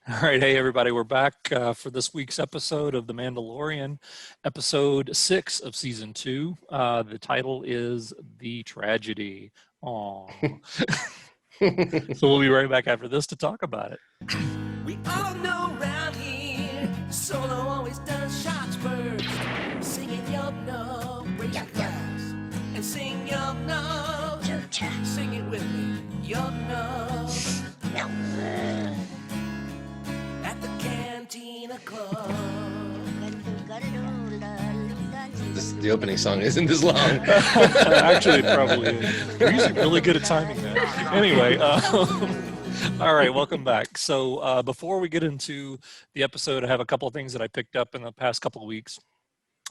All right, hey everybody, we're back for this week's episode of The Mandalorian, episode 6 of season 2. The title is The Tragedy. Aww. So we'll be right back after this to talk about it. We all know around here, Solo always does shots first. Singing Yup No, raise your glass, and sing Yup No. Sing it with me, Yup No. At the Cantina Club. The opening song isn't this long. Actually, it probably is. We're usually really good at timing that. Anyway, all right, welcome back. So before we get into the episode, I have a couple of things that I picked up in the past couple of weeks.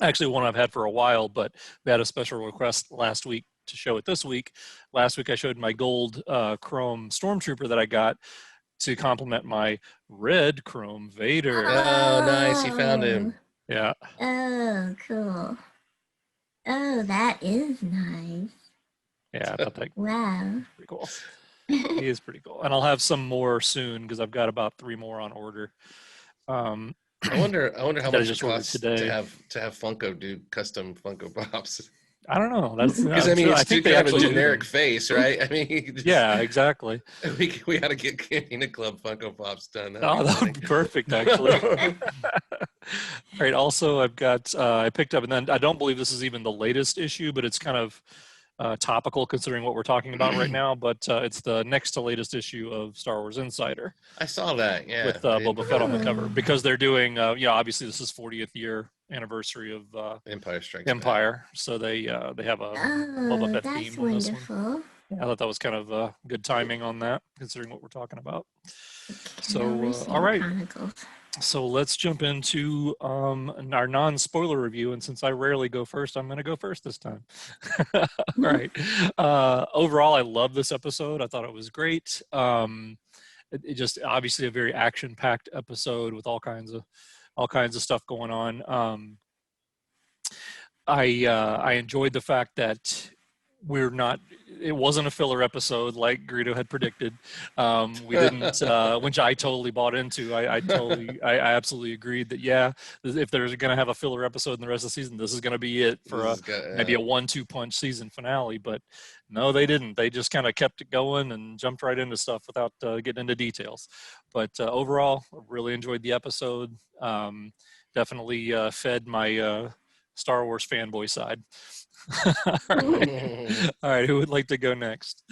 Actually, one I've had for a while, but we had a special request last week to show it this week. Last week, I showed my gold chrome stormtrooper that I got to complement my red chrome Vader. Oh, nice. You found him. Yeah. Oh, cool. Oh, that is nice. Yeah, I thought that Wow. pretty cool. He is pretty cool. And I'll have some more soon because I've got about 3 more on order. I wonder how That I much it just ordered costs today. to have Funko do custom Funko Pops. I don't know. That's Because I mean, I it's think too they kind of a actually do generic them. face, right? I mean, Yeah, exactly. we got to get Cantina Club Funko Pops done. Oh, that would be perfect, actually. All right. Also, I've got I picked up, and then I don't believe this is even the latest issue, but it's kind of topical considering what we're talking about right now. But it's the next to latest issue of Star Wars Insider I saw that. Yeah, with Boba Fett on the cover because they're doing. Obviously, this is 40th year anniversary of Empire Strikes Back. Empire, so they have a Boba Oh, Fett that's theme on this one. wonderful. Yeah, I thought that was kind of good timing on that, considering what we're talking about. So, Cannot all right. Chronicles. So let's jump into our non-spoiler review. And since I rarely go first, I'm going to go first this time. All right. Overall, I love this episode. I thought it was great. It just obviously a very action-packed episode with all kinds of stuff going on. I enjoyed the fact that it wasn't a filler episode like Greedo had predicted. We didn't, which I totally bought into. I absolutely agreed that, yeah, if there's going to have a filler episode in the rest of the season, this is going to be it for maybe a 1-2 punch season finale. But no, they didn't. They just kind of kept it going and jumped right into stuff without getting into details. But overall, I really enjoyed the episode. Definitely fed my Star Wars fanboy side. All right, who would like to go next?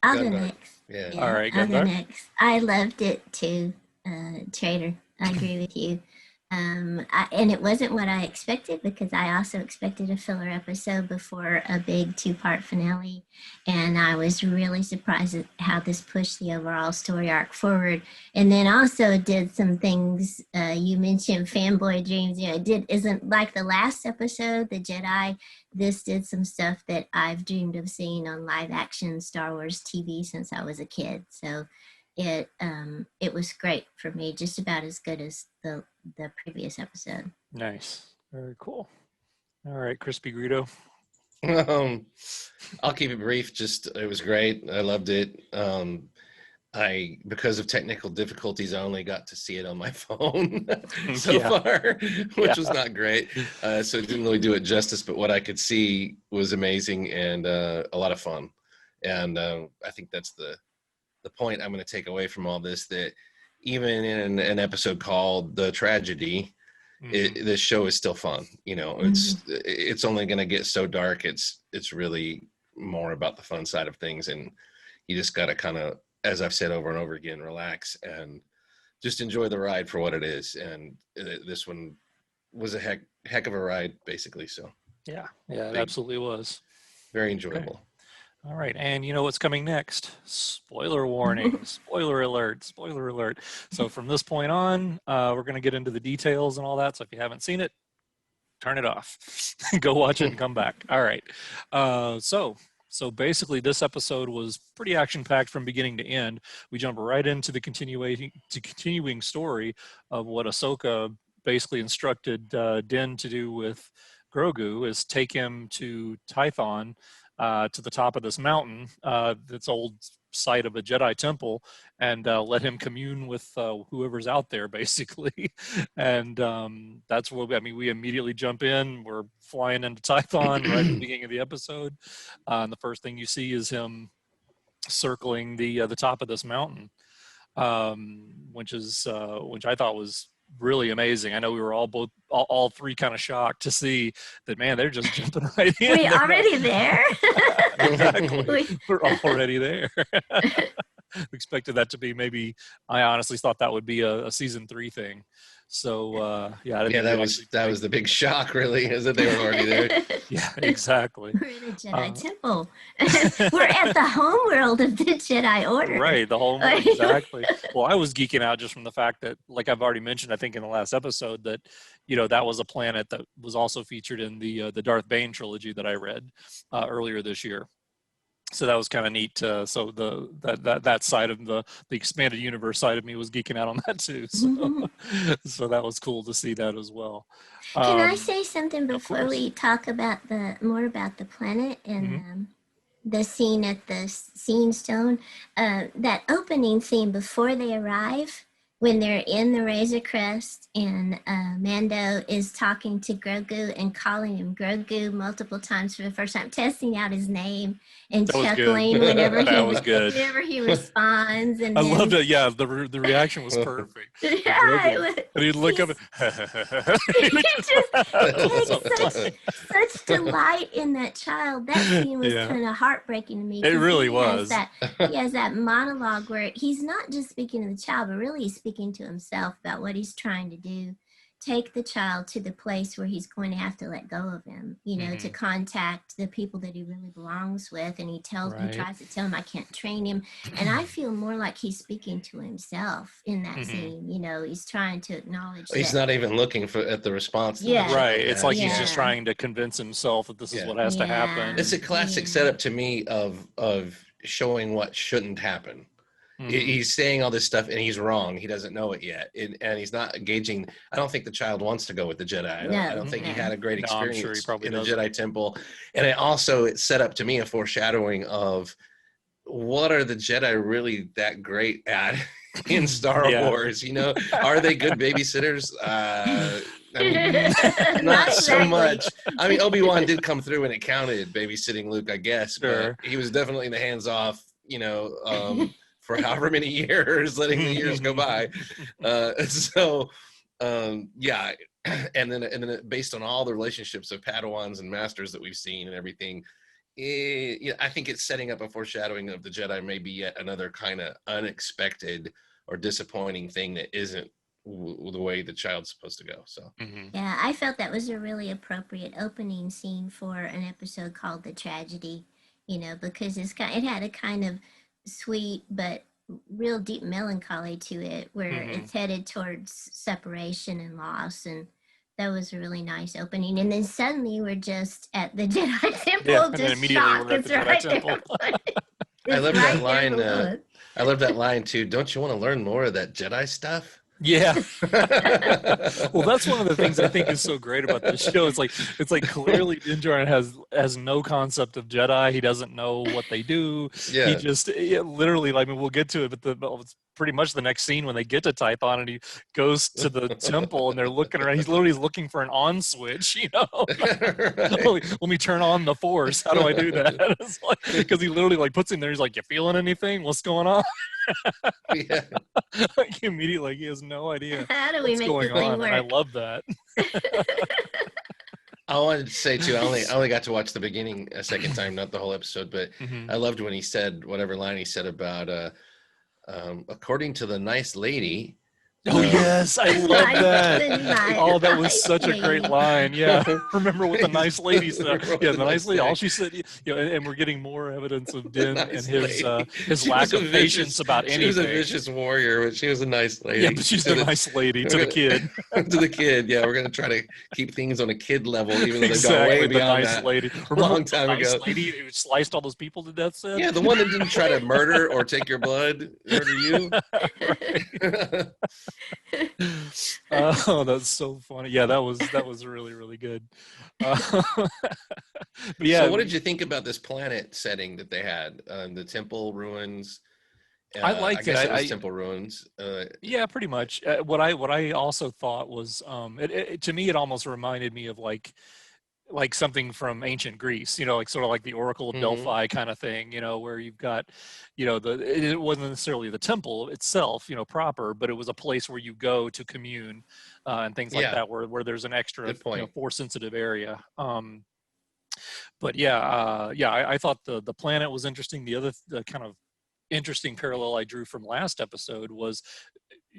I'll go Gundark. next. Yeah. All right, I'll go Gundark. next. I loved it too, Traitor. I agree with you. And it wasn't what I expected because I also expected a filler episode before a big 2-part finale. And I was really surprised at how this pushed the overall story arc forward. And then also did some things, you mentioned fanboy dreams. It isn't like the last episode, The Jedi. This did some stuff that I've dreamed of seeing on live action Star Wars TV since I was a kid. So it was great for me, just about as good as the previous episode. Nice, very cool. All right, Crispy Greedo. I'll keep it brief. It was great. I loved it. Because of technical difficulties, I only got to see it on my phone far, which was not great. So it didn't really do it justice, but what I could see was amazing and a lot of fun. And I think that's the point I'm going to take away from all this, that even in an episode called The Tragedy, this show is still fun. It's only going to get so dark. It's really more about the fun side of things. And you just got to kind of, as I've said over and over again, relax and just enjoy the ride for what it is. And this one was a heck of a ride, basically. So Yeah, it absolutely was. very enjoyable. Okay. All right, and you know what's coming next? Spoiler warning, spoiler alert, spoiler alert. So from this point on, we're going to get into the details and all that. So if you haven't seen it, turn it off. Go watch it and come back. All right. So basically, this episode was pretty action-packed from beginning to end. We jump right into the continuing story of what Ahsoka basically instructed Din to do with Grogu, is take him to Tython to the top of this mountain, that's old site of a Jedi temple, and let him commune with whoever's out there, basically. And that's what we immediately jump in. We're flying into Tython right at the beginning of the episode, and the first thing you see is him circling the top of this mountain, which I thought was really amazing. I know we were all three kind of shocked to see that, man, they're just jumping right in. We already there? Exactly. We're already there. We expected that to be I honestly thought that would be a season 3 thing. So that was the big shock, really, is that they were already there. Yeah, exactly. We're in a Jedi temple. We're at the homeworld of the Jedi Order. Right, the homeworld, exactly. Well, I was geeking out just from the fact that, like I've already mentioned, I think in the last episode, that that was a planet that was also featured in the Darth Bane trilogy that I read earlier this year. So that was kind of neat. So that side of the expanded universe side of me was geeking out on that too. So, so that was cool to see that as well. Can I say something before we talk about more about the planet and the scene at the Scene Stone? That opening scene before they arrive, when they're in the Razor Crest and Mando is talking to Grogu and calling him Grogu multiple times for the first time, testing out his name and chuckling whenever he responds. And I loved it. Yeah, the reaction was perfect. Yeah, and he'd look up and he just takes such delight in that child. That scene was kind of heartbreaking to me. It really was. He has that monologue where he's not just speaking to the child, but really he's speaking to himself about what he's trying to do. Take the child to the place where he's going to have to let go of him, to contact the people that he really belongs with. And he tries to tell him, I can't train him. And I feel more like he's speaking to himself in that scene. He's trying to acknowledge he's not even looking at the response. Right. It's like he's just trying to convince himself that this is what has to happen. It's a classic setup to me of showing what shouldn't happen. He's saying all this stuff and he's wrong. He doesn't know it yet. And he's not engaging. I don't think the child wants to go with the Jedi. I don't think he had a great experience in the Jedi Temple. And it's set up to me a foreshadowing of what are the Jedi really that great at in Star Wars? Are they good babysitters? Not so much. I mean, Obi-Wan did come through and it counted babysitting Luke, I guess. But he was definitely in the hands off, for however many years, letting the years go by. And then based on all the relationships of Padawans and masters that we've seen and everything, I think it's setting up a foreshadowing of the Jedi maybe yet another kind of unexpected or disappointing thing that isn't the way the child's supposed to go. So yeah, I felt that was a really appropriate opening scene for an episode called The Tragedy, because it had a kind of sweet but real deep melancholy to it, where it's headed towards separation and loss, and that was a really nice opening. And then suddenly we're just at the Jedi Temple, just shocked. It's right there. I love that line. I love that line too. Don't you want to learn more of that Jedi stuff? Yeah. Well, that's one of the things I think is so great about this show. It's like clearly Din Djarin has no concept of Jedi. He doesn't know what they do. Yeah. He just literally, we'll get to it, but it's pretty much the next scene when they get to Tython and he goes to the temple and they're looking around. He's literally looking for an on switch, Right. Let me turn on the Force. How do I do that? It's because he literally puts him there. He's like, you feeling anything? What's going on? Yeah. Immediately, he has no idea how do we what's make going this thing on. work? And I love that. I wanted to say too, I only got to watch the beginning a second time, not the whole episode, but I loved when he said whatever line he said about according to the nice lady. Oh yes, I love that. Oh, that was such a great line. Yeah, remember what the nice lady said? Yeah, the nice lady. All she said, and we're getting more evidence of Din and his lack of patience about anything. She was a vicious warrior, but she was a nice lady. Yeah, but she's the nice lady to the kid. To the kid, yeah. We're gonna try to keep things on a kid level, even though they've gone Exactly, way the beyond nice that. lady. A long time the nice ago. lady who sliced all those people to death. Said. Yeah, the one that didn't try to murder or take your blood, murder you. Right. Oh, that's so funny. Yeah, that was really, really good. But yeah, So what did you think about this planet setting that they had? The temple ruins. I I liked it. guess it was I temple ruins. Yeah, pretty much. What I also thought was, to me, it almost reminded me of like something from ancient Greece, like sort of like the Oracle of Mhm. Delphi kind of thing, where you've got, it wasn't necessarily the temple itself, proper, but it was a place where you go to commune, and things like Yeah, that, where there's an extra, good point. force sensitive area. But yeah, I thought the planet was interesting. The kind of interesting parallel I drew from last episode was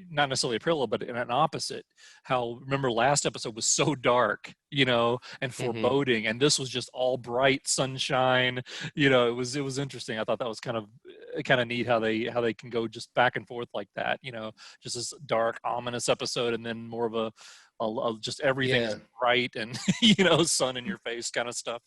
not necessarily a parallel, but an opposite. How, remember, last episode was so dark, and Mhm. foreboding, and this was just all bright sunshine. It was interesting. I thought that was kind of neat how they can go just back and forth like that. Just this dark, ominous episode, and then more of just everything's Yeah. bright and sun in your face kind of stuff.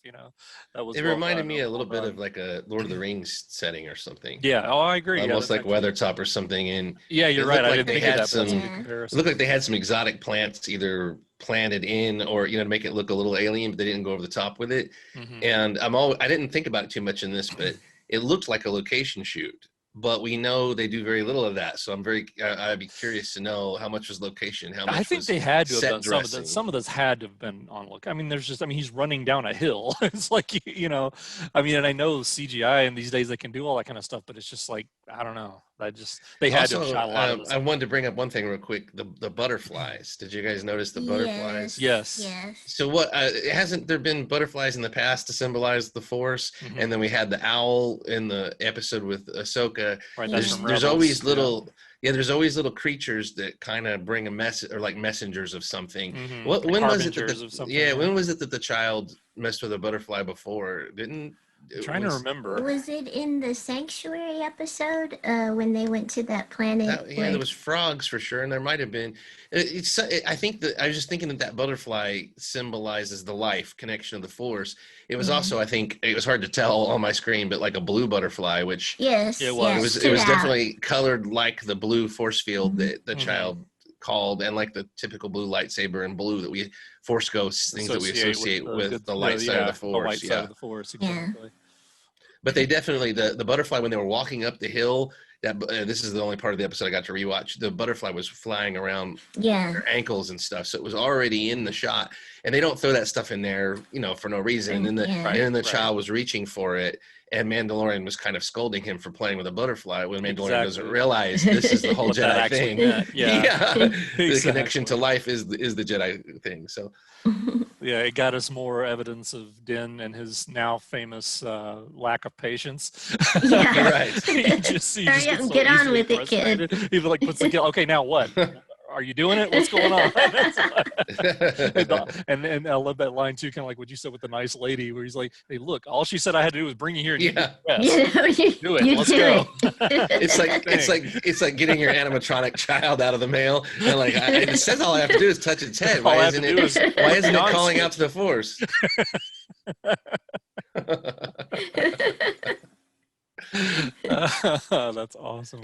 That was It well reminded done. That me a was little well bit of done. like a Lord of the Rings setting or something. Yeah. Oh, I agree. Yeah, Almost that's like actually. Weathertop or something. And Yeah, you're it right. looked I like didn't they think of had that, but that's a some good Yeah. it comparison. looked like they had some exotic plants either planted in or to make it look a little alien, but they didn't go over the top with it. Hmm. And I didn't think about it too much in this, but it looked like a location shoot. But we know they do very little of that, so I'd be curious to know how much was location, how I much think was they had to have set done some of that. dressing. Some of those had to have been on look. I mean, he's running down a hill. It's like, I mean, and I know CGI and these days they can do all that kind of stuff, but it's just like, I don't know. They had to have Also, shot a lot of this I on wanted to bring up one thing real quick: the butterflies. Did you guys notice the butterflies? Yes. Yes. Yes. So what hasn't there been butterflies in the past to symbolize the Force? Hmm. And then we had the owl in the episode with Ahsoka. Right. That's There's from Mhm. there's Rebels. always little yeah, there's always little creatures that kind of bring a message or like messengers of something. What Like when was it that harbingers the of something. yeah, Yeah. when was it that the child messed with a butterfly before? Didn't I'm it trying to was remember. Was it in the sanctuary episode when they went to that planet that yeah, there where? was frogs for sure, and there might have been. I think that I was just thinking that that butterfly symbolizes the life connection of the Force. It was Yeah. also, I think, it was hard to tell on my screen, but like a blue butterfly, which Yeah, it Yes. Yeah. It was. it stood was out. definitely colored like the blue force field Mhm. that the Hmm. child called, and like the typical blue lightsaber and blue that we Force ghosts things that we Associate with associate the good, with the light side of the the light Force. side Yeah. of the Force. Yeah. Exactly. But they definitely the butterfly when they were walking up the hill. That this is the only part of the episode I got to rewatch. The butterfly was flying around Yeah. their ankles and stuff, so it was already in the shot. And they don't throw that stuff in there, for no reason. And Yeah. then the Right. child was reaching for it, and Mandalorian was kind of scolding him for playing with a butterfly. When Mandalorian doesn't Exactly. realize this is the whole What that Jedi actually thing. meant. Yeah. Yeah, the connection to Exactly. life is the Jedi thing. So Yeah, it got us more evidence of Din and his now famous lack of patience. Yeah. right. He just Hurry up gets and so get on easily with it, kid. frustrated. He like puts the kill. Okay, now what? Are you doing it? What's going on? And I love that line too, kind of like what you said with the nice lady, where he's like, "Hey, look, all she said I had to do was bring you here and you did Yeah. your best. You Do it. you Let's do go." It's like Thing. it's like getting your animatronic child out of the mail, and like it says all I have to do is touch its head. All I have to do is Why isn't it on calling switch. out to the Force? That's awesome.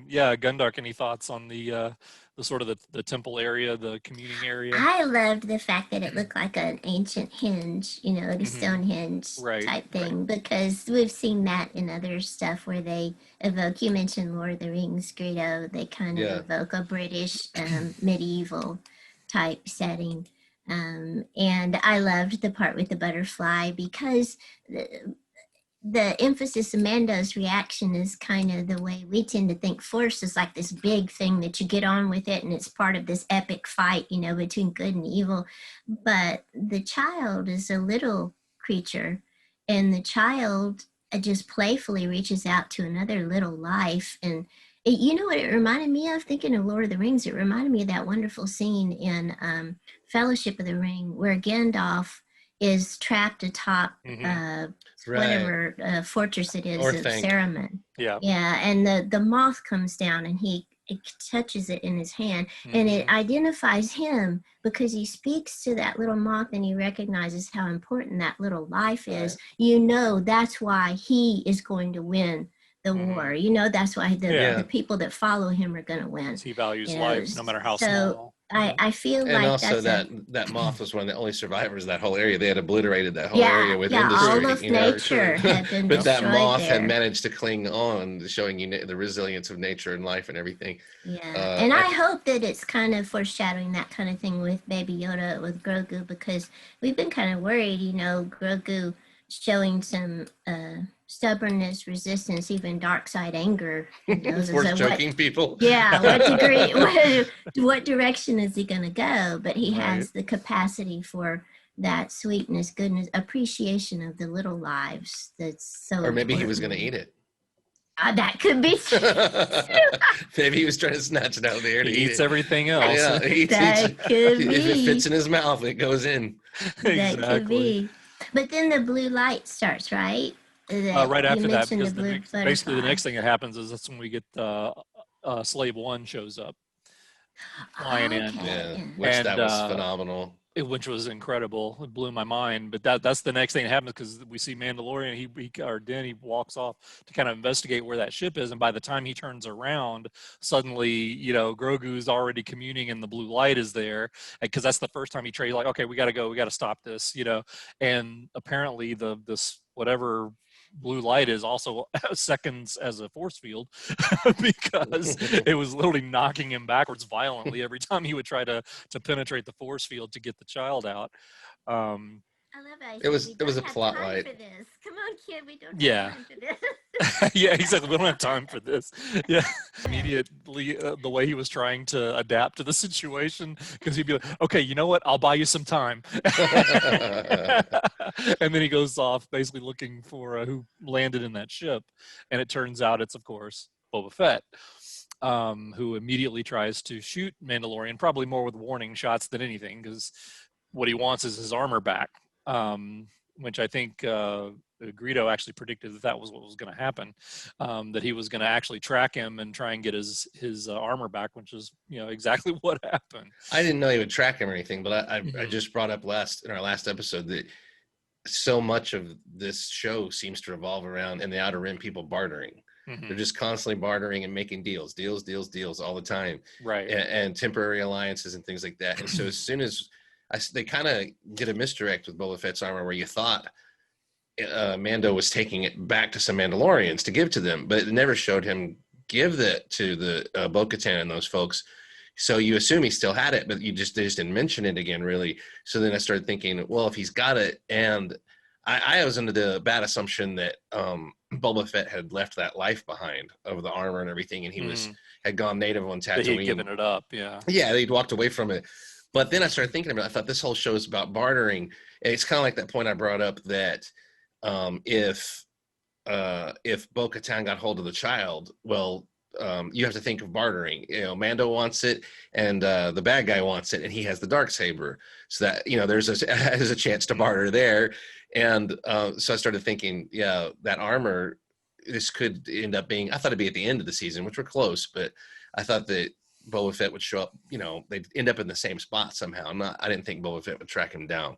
Yeah, Gundark, any thoughts on the sort of the temple area, the communing area? I loved the fact that it looked like an ancient henge, like a Mhm. Stonehenge Right, type thing, because we've seen that in other stuff where they evoke, you mentioned Lord of the Rings, Greedo, they kind of Yeah. evoke a British medieval type setting. And I loved the part with the butterfly because the emphasis of Mando's reaction is kind of the way we tend to think Force is like this big thing that you get on with it and it's part of this epic fight, between good and evil. But the child is a little creature, and the child just playfully reaches out to another little life. And you know what it reminded me of? Thinking of Lord of the Rings, it reminded me of that wonderful scene in Fellowship of the Ring where Gandalf is trapped atop Mhm. Right. whatever fortress it is of Orthanc. Saruman. Yeah. Yeah, and the moth comes down and it touches it in his hand, and it Mhm. identifies him because he speaks to that little moth and he recognizes how important that little life is. Right. That's why he is going to win the war. You know, that's why Yeah. the people that follow him are going to win. He values You know, life, no matter how so small. I feel And like also that's that moth was one of the only survivors of that whole area. They had obliterated that whole yeah, area with yeah, industry. all of you know? nature had been But that destroyed moth there. had managed to cling on, showing you the resilience of nature and life and everything. Yeah, and I hope that it's kind of foreshadowing that kind of thing with Baby Yoda, with Grogu, because we've been kind of worried, you know, Grogu showing some stubbornness, resistance, even dark side anger. You know, so Force choking people. Yeah, what degree, what direction is he going to go? But he Right. has the capacity for that sweetness, goodness, appreciation of the little lives. That's so. Or maybe he was going important. to eat it. That could be true. Maybe he was trying to snatch it out of the air to He eat eats it. everything else. Yeah, he eats, That could if it be. fits in his mouth, it goes in. That could be. But then the blue light starts, right? Right after that, because basically the next thing that happens is that's when we get Slave One shows up flying in, Yeah, which that was phenomenal. Which was incredible. It blew my mind. But that's the next thing that happens, because we see Mandalorian. He walks off to kind of investigate where that ship is, and by the time he turns around, suddenly, you know, Grogu's already communing, and the blue light is there, because that's the first time he trained. Like, okay, we got to go. We got to stop this, you know. And apparently, this whatever blue light is also seconds as a force field, because it was literally knocking him backwards violently every time he would try to penetrate the force field to get the child out. I love how it was a plot light. for this. Come on, kid, we don't Yeah. have time for this. Yeah, exactly. We don't have time for this. Yeah, immediately the way he was trying to adapt to the situation, because he'd be like, "Okay, you know what? I'll buy you some time," and then he goes off basically looking for who landed in that ship, and it turns out it's, of course, Boba Fett, who immediately tries to shoot Mandalorian, probably more with warning shots than anything, because what he wants is his armor back, which I think Greedo actually predicted that was what was going to happen, that he was going to actually track him and try and get his armor back, which is, you know, exactly what happened. I didn't know he would track him or anything, but I just brought up in our last episode that so much of this show seems to revolve around, in the Outer Rim, people bartering. They're just constantly bartering and making deals all the time, right? And temporary alliances and things like that. And so as soon as they kind of get a misdirect with Boba Fett's armor, where you thought Mando was taking it back to some Mandalorians to give to them, but it never showed him give that to the Bo-Katan and those folks. So you assume he still had it, but they just didn't mention it again, really. So then I started thinking, well, if he's got it, and I was under the bad assumption that Boba Fett had left that life behind of the armor and everything, and he had gone native on Tatooine. He'd given it up, yeah. Yeah, they'd walked away from it. But then I started thinking about it. I thought this whole show is about bartering. And it's kind of like that point I brought up that if Bo-Katan got hold of the child, well, you have to think of bartering. You know, Mando wants it, and the bad guy wants it, and he has the Darksaber. So that, you know, there's a chance to barter there. And so I started thinking, yeah, that armor, this could end up being, I thought it'd be at the end of the season, which we're close, but I thought that Boba Fett would show up, you know, they'd end up in the same spot somehow. I didn't think Boba Fett would track him down.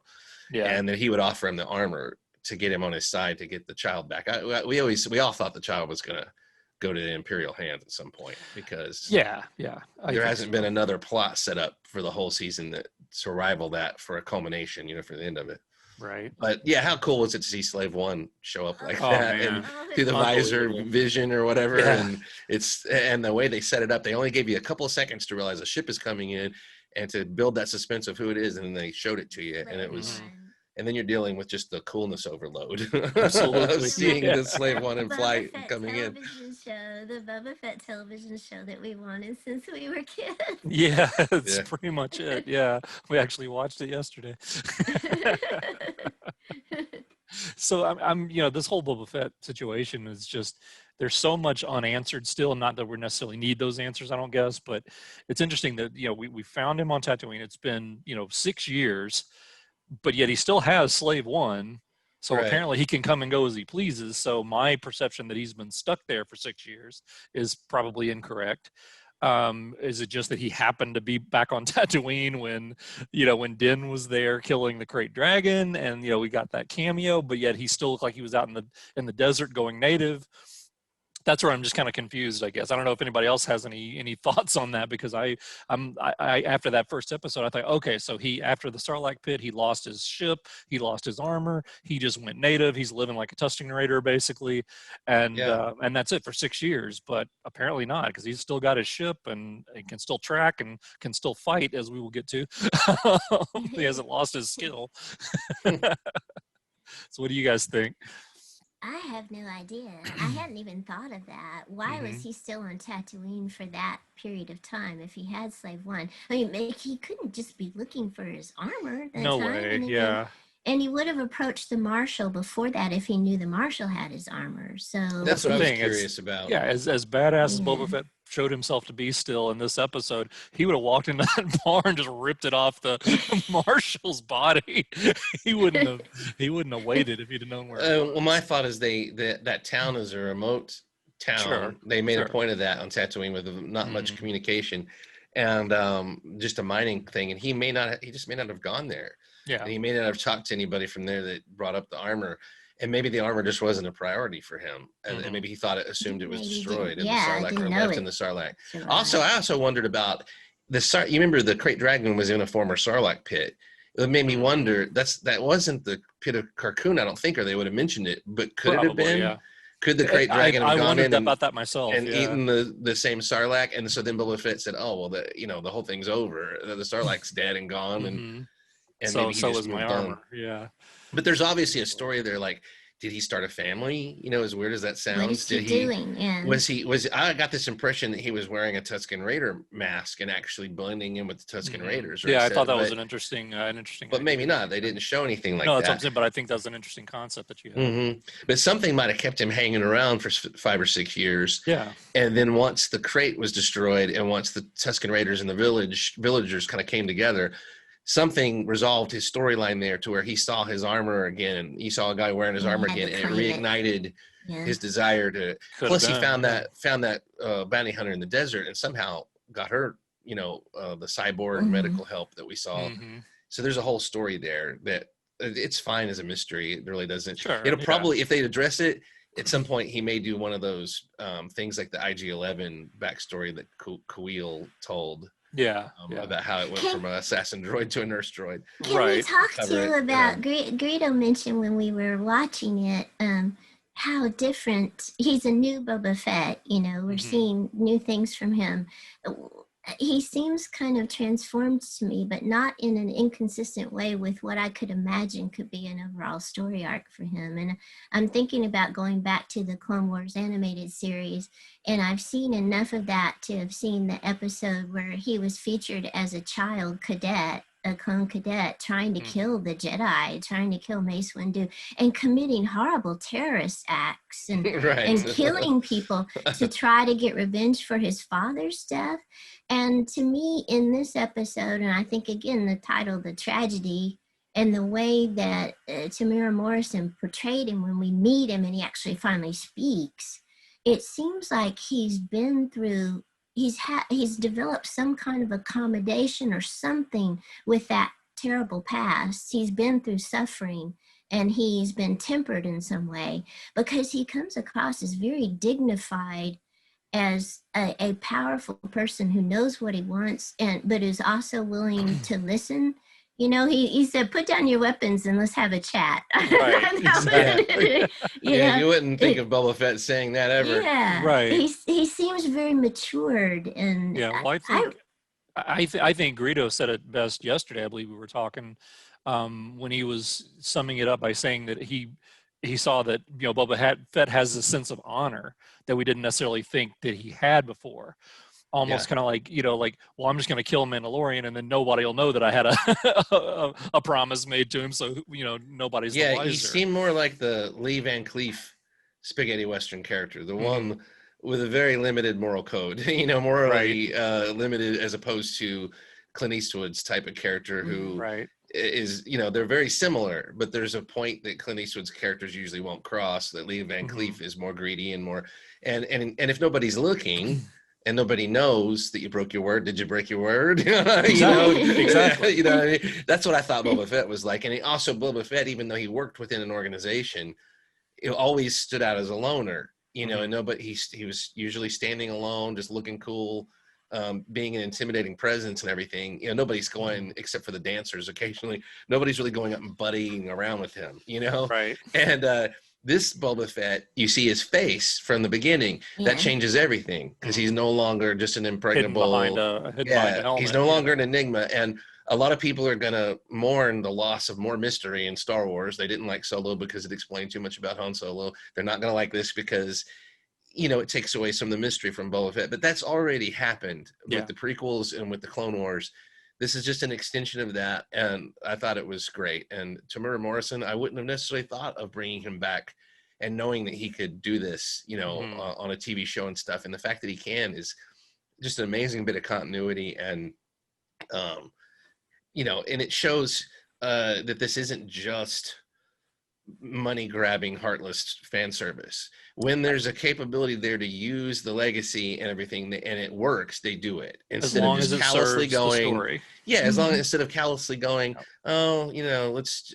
Yeah. And then he would offer him the armor to get him on his side to get the child back. We all thought the child was going to go to the Imperial hands at some point, because there hasn't been another plot set up for the whole season to rival that for a culmination, you know, for the end of it. Right. But yeah, how cool was it to see Slave One show up like that, and through the visor vision or whatever? Yeah. And the way they set it up, they only gave you a couple of seconds to realize a ship is coming in and to build that suspense of who it is, and then they showed it to you, and it was. And then you're dealing with just the coolness overload. Absolutely. Seeing the Slave One in flight coming in. The Boba Fett television show that we wanted since we were kids. Yeah, that's pretty much it. Yeah, we actually watched it yesterday. So I'm, you know, this whole Boba Fett situation is just, there's so much unanswered still. Not that we necessarily need those answers, I don't guess, but it's interesting that, you know, we found him on Tatooine. It's been, you know, 6 years. But yet he still has Slave One, so apparently he can come and go as he pleases. So my perception that he's been stuck there for 6 years is probably incorrect. Is it just that he happened to be back on Tatooine when Din was there killing the Krayt Dragon, and, you know, we got that cameo, but yet he still looked like he was out in the desert going native? that's where I'm just kind of confused, I guess. I don't know if anybody else has any thoughts on that, because I after that first episode, I thought, okay, so he, after the Sarlacc pit, he lost his ship, he lost his armor, he just went native, he's living like a Tusken Raider basically, and that's it for 6 years. But apparently not, because he's still got his ship and he can still track and can still fight, as we will get to. He hasn't lost his skill. So what do you guys think? I have no idea. I hadn't even thought of that. Why was he still on Tatooine for that period of time if he had Slave One? I mean, he couldn't just be looking for his armor that No time. way, And yeah. And he would have approached the Marshal before that if he knew the Marshal had his armor. So That's what I was thing, curious about. Yeah, as badass as Yeah. Boba Fett showed himself to be still in this episode, he would have walked into that bar and just ripped it off the Marshal's body. he wouldn't have waited if he'd have known where it was. Well, my thought is that town is a remote town. Sure, They made sure. a point of that on Tatooine with not much communication, and just a mining thing. And he just may not have gone there. Yeah. And he may not have talked to anybody from there that brought up the armor. And maybe the armor just wasn't a priority for him. And maybe he assumed it was Maybe he destroyed didn't- and yeah, the Sarlacc didn't or know left it. in the Sarlacc. Sure. Also, I also wondered about you remember the Krayt Dragon was in a former Sarlacc pit. It made me wonder, that wasn't the pit of Carcoon, I don't think, or they would have mentioned it, but could it have Probably, been? yeah. Could the Krayt Dragon I have gone wondered in about that myself. and Yeah. eaten the same Sarlacc? And so then Boba Fett said, oh, well, the whole thing's over. The Sarlacc's dead and gone. And so maybe he just is my moved on. armor. Yeah. But there's obviously a story there, like, did he start a family? As weird as that sounds. What is he doing? Yeah. I got this impression that he was wearing a Tusken Raider mask and actually blending in with the Tusken Raiders. Yeah, I thought that was an interesting But idea. maybe not. They didn't show anything like No, that's what I'm that. saying, but I think that's an interesting concept that you have. But something might have kept him hanging around for 5 or 6 years. Yeah. And then once the crate was destroyed and once the Tusken Raiders and the villagers kind of came together, something resolved his storyline there to where he saw his armor again. He saw a guy wearing his armor had to again, and it claim it. reignited Yeah. his desire to. Could Plus, have he been, found that bounty hunter in the desert and somehow got her. The cyborg medical help that we saw. So there's a whole story there that it's fine as a mystery. It really doesn't. Sure, It'll yeah. probably, if they address it at some point, he may do one of those things like the IG-11 backstory that Kuil told. Yeah. About how it went from an assassin droid to a nurse droid. Can we Right. talk Cover too it, about Greedo mentioned when we were watching it, how different he's a new Boba Fett. We're seeing new things from him. He seems kind of transformed to me, but not in an inconsistent way with what I could imagine could be an overall story arc for him. And I'm thinking about going back to the Clone Wars animated series, and I've seen enough of that to have seen the episode where he was featured as a child cadet, a clone cadet, trying to kill the Jedi, trying to kill Mace Windu, and committing horrible terrorist acts and Right. and killing people to try to get revenge for his father's death. And to me, in this episode, and I think again the title, The Tragedy, and the way that Tamara Morrison portrayed him when we meet him and he actually finally speaks, it seems like he's been through, he's developed some kind of accommodation or something with that terrible past. He's been through suffering and he's been tempered in some way, because he comes across as very dignified, as a powerful person who knows what he wants, but is also willing to listen. He said, put down your weapons and let's have a chat. Right, exactly. You wouldn't think of Boba Fett saying that ever. Yeah, Right. He seems very matured, and Yeah, well, I think Greedo said it best yesterday. I believe we were talking when he was summing it up by saying that he saw that Boba Fett has a sense of honor that we didn't necessarily think that he had before. Almost kind of like well, I'm just going to kill a Mandalorian and then nobody will know that I had a promise made to him, so nobody's the wiser. He seemed more like the Lee Van Cleef spaghetti western character, the one with a very limited moral code, morally limited, as opposed to Clint Eastwood's type of character who is, they're very similar, but there's a point that Clint Eastwood's characters usually won't cross, that Lee Van Cleef is more greedy and more, and if nobody's looking and nobody knows that you broke your word, did you break your word? Exactly. What I mean? That's what I thought Boba Fett was like. And Boba Fett, even though he worked within an organization, it always stood out as a loner. you know, and nobody, he was usually standing alone, just looking cool, being an intimidating presence and everything. You know, nobody's going, except for the dancers occasionally, nobody's really going up and buddying around with him, you know? Right. And this Boba Fett, you see his face from the beginning. That changes everything, because he's no longer just an impregnable, hidden behind a helmet. he's no longer an enigma. And a lot of people are going to mourn the loss of more mystery in Star Wars. They didn't like Solo because it explained too much about Han Solo. They're not going to like this because, you know, it takes away some of the mystery from Boba Fett. But that's already happened with the prequels and with the Clone Wars. This is just an extension of that, and I thought it was great. And Tamura Morrison, I wouldn't have necessarily thought of bringing him back and knowing that he could do this, you know, on a TV show and stuff. And the fact that he can is just an amazing bit of continuity. And, you know, and it shows that this isn't just money-grabbing, heartless fan service. When there's a capability there to use the legacy and everything, and it works, they do it. Instead of just callously going, as long as instead of callously going, oh, you know, let's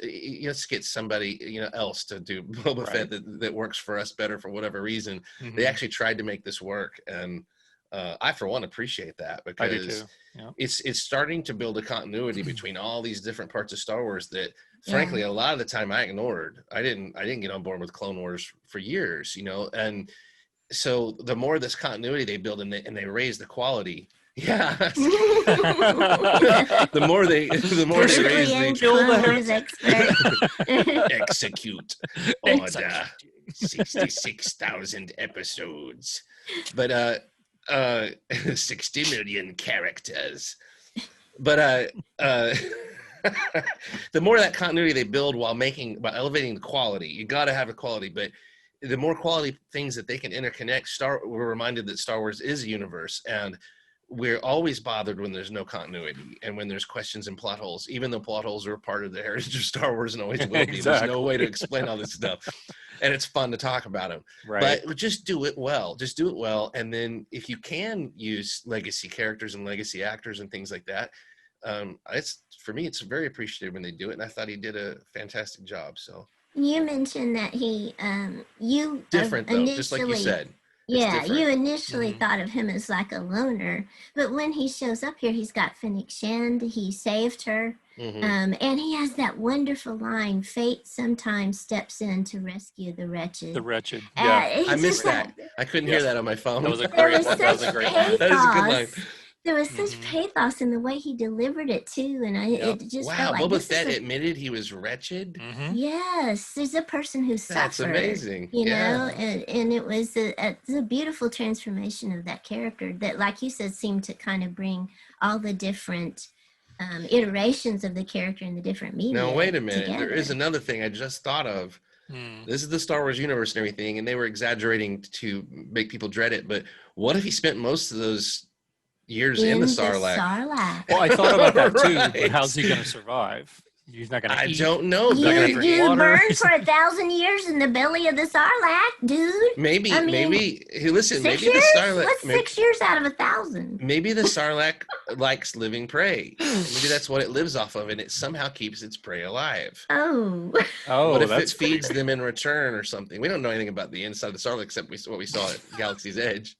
get somebody, you know, else to do Boba Fett that works for us better for whatever reason. They actually tried to make this work, and I, for one, appreciate that, because I do too. Yeah. It's starting to build a continuity between all these different parts of Star Wars that, frankly, a lot of the time I ignored. I didn't get on board with Clone Wars for years, you know. And so the more this continuity they build and they raise the quality, the more they raise the execute order 66,000 episodes, but 60 million characters. But the more that continuity they build while elevating the quality, you got to have a quality, but the more quality things that they can interconnect. We're reminded that Star Wars is a universe, and we're always bothered when there's no continuity and when there's questions and plot holes, even though plot holes are a part of the heritage of Star Wars and always will be. There's no way to explain all this stuff. And it's fun to talk about them. Right. But just do it well. Just do it well. And then if you can use legacy characters and legacy actors and things like that, for me, it's very appreciative when they do it. And I thought he did a fantastic job. So you mentioned that different though, just like you said. You initially thought of him as like a loner, but when he shows up here, he's got Fennec Shand. He saved her, and he has that wonderful line: "Fate sometimes steps in to rescue the wretched." The wretched. Yeah, I missed that. I couldn't hear that on my phone. That was a great line. That is a good line. There was such pathos in the way he delivered it too, and it just felt like Boba Fett admitted he was wretched. Yes, there's a person who suffered. That's amazing. You know, and it was a beautiful transformation of that character that, like you said, seemed to kind of bring all the different iterations of the character in the different media. Now wait a minute, together. there is another thing I just thought of. This is the Star Wars universe and everything, and they were exaggerating to make people dread it. But what if he spent most of those years in the Sarlacc? Well, I thought about that too. But how's he going to survive? He's not going to eat. I don't know. You burned for 1,000 years in the belly of the Sarlacc, dude. Maybe listen, maybe years? the Sarlacc. What's 6 years out of 1,000? Maybe the Sarlacc likes living prey. Maybe that's what it lives off of, and it somehow keeps its prey alive. Oh. What if it feeds them in return or something? We don't know anything about the inside of the Sarlacc except what we saw at Galaxy's Edge.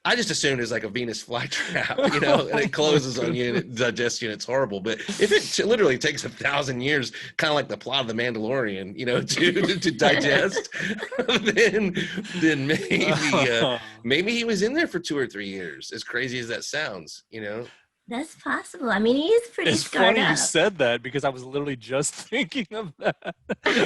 I just assumed it's like a Venus flytrap, you know, and it closes on you and it digests you and it's horrible. But if it literally takes 1,000 years, kind of like the plot of the Mandalorian, you know, to digest, then maybe he was in there for 2 or 3 years. As crazy as that sounds, you know. That's possible. I mean, he is pretty It's scarred funny up. you said that, because I was literally just thinking of that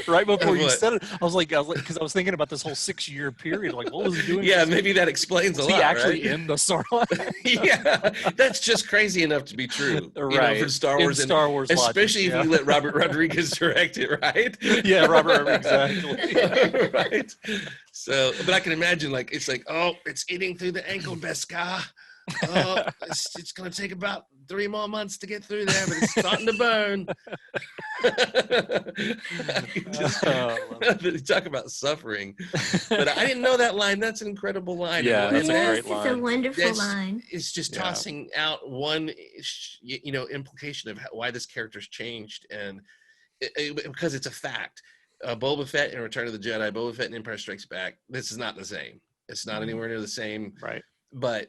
right before you said it. I was like, because I was thinking about this whole 6-year period. Like, what was he doing? Yeah, maybe that explains a lot. Was he actually right? in the Sarlacc? Yeah, that's just crazy enough to be true. Right. You know, for Star Wars, Star Wars, especially logic, if you let Robert Rodriguez direct it, right? Yeah, Robert, exactly. Right. So, but I can imagine, like, it's like, oh, it's eating through the ankle, Beskar. Oh, it's going to take about 3 more months to get through there, but it's starting to burn. Talk about suffering. But I didn't know that line. That's an incredible line. Yeah, that's a great line. It's a wonderful line. It's just tossing out one, implication of why this character's changed, and because it's a fact. Boba Fett in Return of the Jedi, Boba Fett in Empire Strikes Back. This is not the same. It's not anywhere near the same. Right. But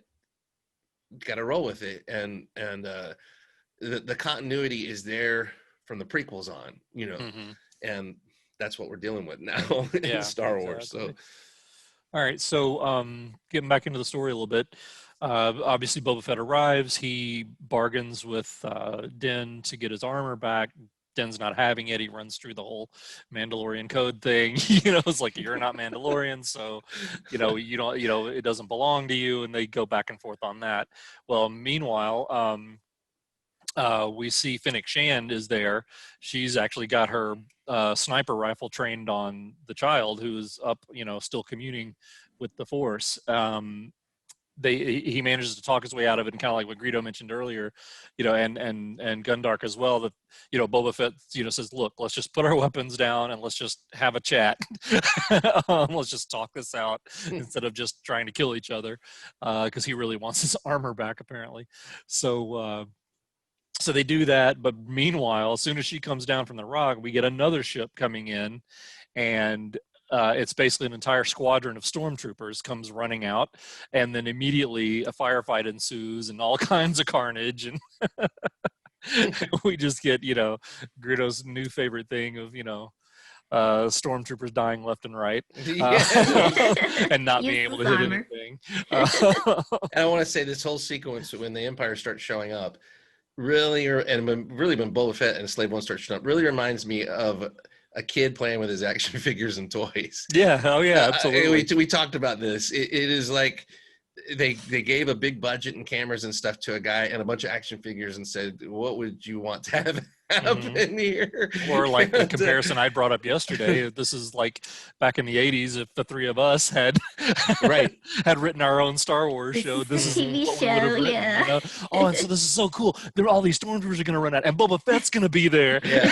got to roll with it, and the continuity is there from the prequels on, and that's what we're dealing with now in Star Wars. So, all right. So, getting back into the story a little bit. Obviously, Boba Fett arrives. He bargains with Din to get his armor back. Din's not having it. He runs through the whole Mandalorian code thing. It's like, you're not Mandalorian, so you don't. It doesn't belong to you. And they go back and forth on that. Well, meanwhile, we see Fennec Shand is there. She's actually got her sniper rifle trained on the child, who's up, still communing with the Force. He manages to talk his way out of it, and kind of like what Greedo mentioned earlier, and Gundark as well, that Boba Fett says, look, let's just put our weapons down and let's just have a chat. Let's just talk this out instead of just trying to kill each other, because he really wants his armor back, apparently. So they do that, but meanwhile, as soon as she comes down from the rock, we get another ship coming in, and it's basically an entire squadron of stormtroopers comes running out, and then immediately a firefight ensues and all kinds of carnage, and we just get Greedo's new favorite thing of stormtroopers dying left and right, and not being able to hit anything. And I want to say this whole sequence when the Empire starts showing up really when Boba Fett and Slave One starts showing up really reminds me of a kid playing with his action figures and toys. Yeah. Oh yeah, absolutely. We talked about this. It is like they gave a big budget and cameras and stuff to a guy and a bunch of action figures and said, what would you want to have happen here? Or like the comparison I brought up yesterday, this is like back in the 80s, if the three of us had had written our own Star Wars show, this is what we would have written. Oh, and so this is so cool. All these stormtroopers are going to run out, and Boba Fett's going to be there. Yeah.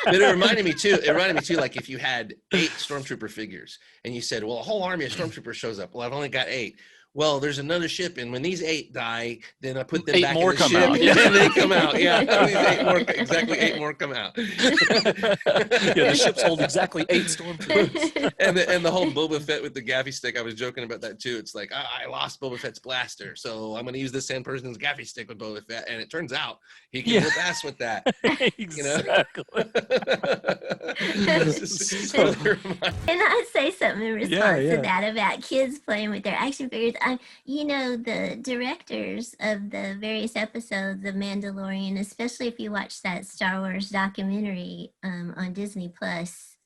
But it reminded me too, like if you had 8 stormtrooper figures and you said, well, a whole army of stormtroopers shows up. Well, I've only got 8. Well, there's another ship, and when these 8 die, then I put them 8 back more in the come ship, out. and they come out. Yeah, these 8 more, exactly 8 more come out. The ships hold exactly 8 stormtroopers. And the whole Boba Fett with the gaffy stick, I was joking about that too. It's like, I lost Boba Fett's blaster, so I'm going to use the same person's gaffy stick with Boba Fett, and it turns out he can whoop ass with that. Exactly. Can I say something in response to that about kids playing with their action figures? The directors of the various episodes of Mandalorian, especially if you watch that Star Wars documentary on Disney Plus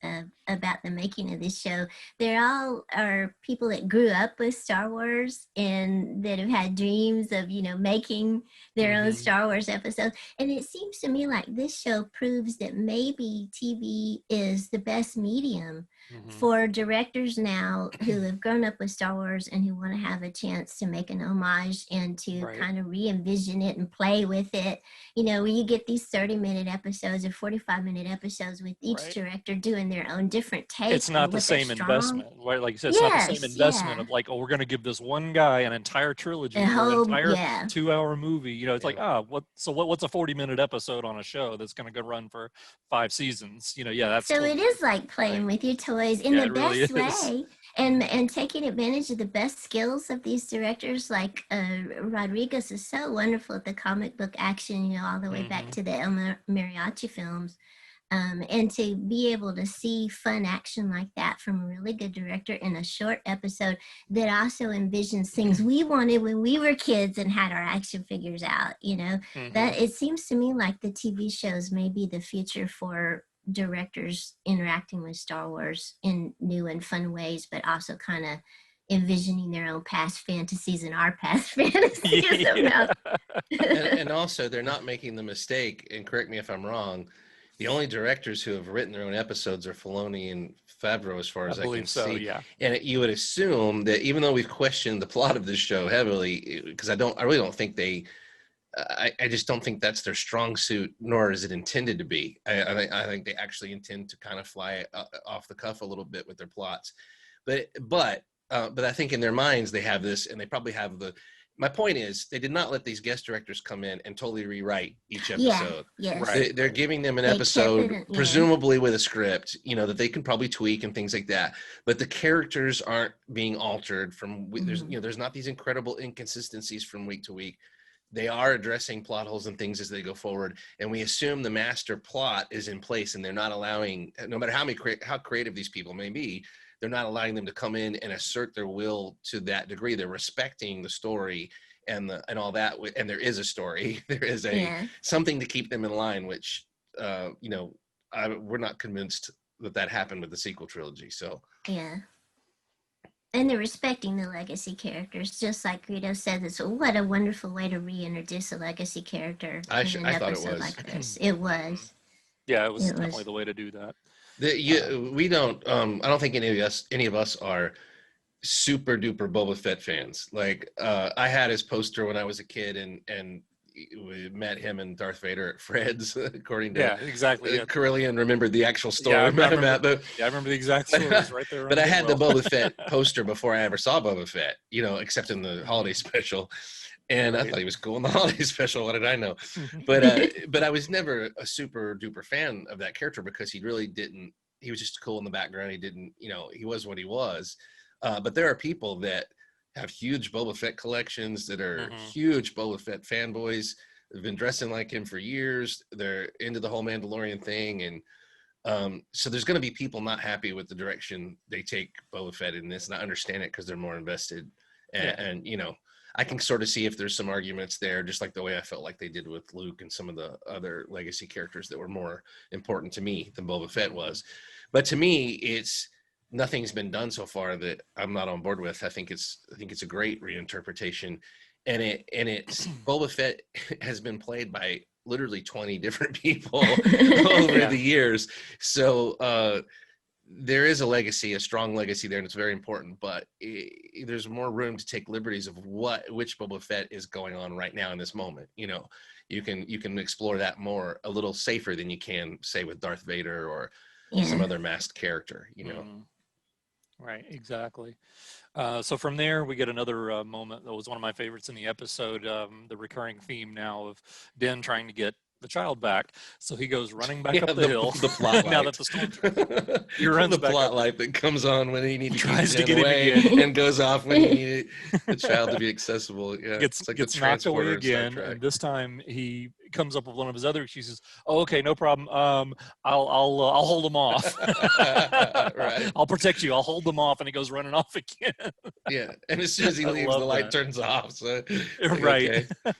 about the making of this show, they all are people that grew up with Star Wars and that have had dreams of, making their own Star Wars episodes. And it seems to me like this show proves that maybe TV is the best medium for directors now who have grown up with Star Wars and who want to have a chance to make an homage and to kind of re-envision it and play with it. When you get these 30-minute episodes or 45-minute episodes with each director doing their own different take. It's not the same investment, right? Like you said, it's not the same investment of like, we're going to give this one guy an entire trilogy, an entire 2-hour movie. It's like, what's a 40-minute episode on a show that's going to go run for 5 seasons? That's so it is like playing with your toys in the best way, and taking advantage of the best skills of these directors. Like Rodriguez is so wonderful at the comic book action, all the way back to the El Mariachi films. And to be able to see fun action like that from a really good director in a short episode that also envisions things we wanted when we were kids and had our action figures out, that it seems to me like the TV shows may be the future for directors interacting with Star Wars in new and fun ways, but also kind of envisioning their own past fantasies and our past fantasies. And also, they're not making the mistake, and correct me if I'm wrong, the only directors who have written their own episodes are Filoni and Favreau, as far as I can see. Yeah. And you would assume that even though we've questioned the plot of this show heavily, because I really don't think I just don't think that's their strong suit, nor is it intended to be. I think they actually intend to kind of fly off the cuff a little bit with their plots. But I think in their minds they have this, and they probably have my point is they did not let these guest directors come in and totally rewrite each Yeah. episode. Yes. Right. They're giving them an They kept episode, it, yeah. presumably with a script, that they can probably tweak and things like that. But the characters aren't being altered from. There's there's not these incredible inconsistencies from week to week. They are addressing plot holes and things as they go forward, and we assume the master plot is in place, and they're not allowing, no matter how creative these people may be, they're not allowing them to come in and assert their will to that degree. They're respecting the story and all that, and there is a story. There is something to keep them in line, which we're not convinced that happened with the sequel trilogy. So yeah. And they're respecting the legacy characters, just like Greedo said. It's what a wonderful way to reintroduce a legacy character I in an thought it episode was. like this. It was. Yeah, it was definitely the way to do that. We don't. I don't think any of us are super duper Boba Fett fans. Like I had his poster when I was a kid, and we met him and Darth Vader at Fred's, according to exactly. Corellian remembered the actual story. I I remember the exact story. It was right there. But I had the Boba Fett poster before I ever saw Boba Fett, except in the holiday special. And I thought he was cool in the holiday special. What did I know? But I was never a super duper fan of that character because he really didn't. He was just cool in the background. He didn't, he was what he was. But there are people that have huge Boba Fett collections, that are huge Boba Fett fanboys. They've been dressing like him for years. They're into the whole Mandalorian thing. And so there's going to be people not happy with the direction they take Boba Fett in this. And I understand it because they're more invested. And I can sort of see if there's some arguments there, just like the way I felt like they did with Luke and some of the other legacy characters that were more important to me than Boba Fett was. But to me, nothing's been done so far that I'm not on board with. I think it's a great reinterpretation, and it's Boba Fett has been played by literally 20 different people over the years. So there is a strong legacy there, and it's very important. But there's more room to take liberties of which Boba Fett is going on right now in this moment. You can explore that more, a little safer than you can say with Darth Vader or some other masked character. Right, exactly. So from there, we get another moment that was one of my favorites in the episode, the recurring theme now of Den trying to get the child back. So he goes running back up the hill. The plot now light. that the storm he runs the back plot up. light that comes on when he needs to Tries to keep get him him away again. and goes off when he needed the child to be accessible. Yeah, Gets like knocked transporter away in Star again, Trek. and this time he comes up with one of his other excuses. Oh, okay, no problem. I'll hold them off. Right. I'll protect you. I'll hold them off, and he goes running off again. Yeah, and as soon as he I leaves, love the light that. turns off. So Right. okay.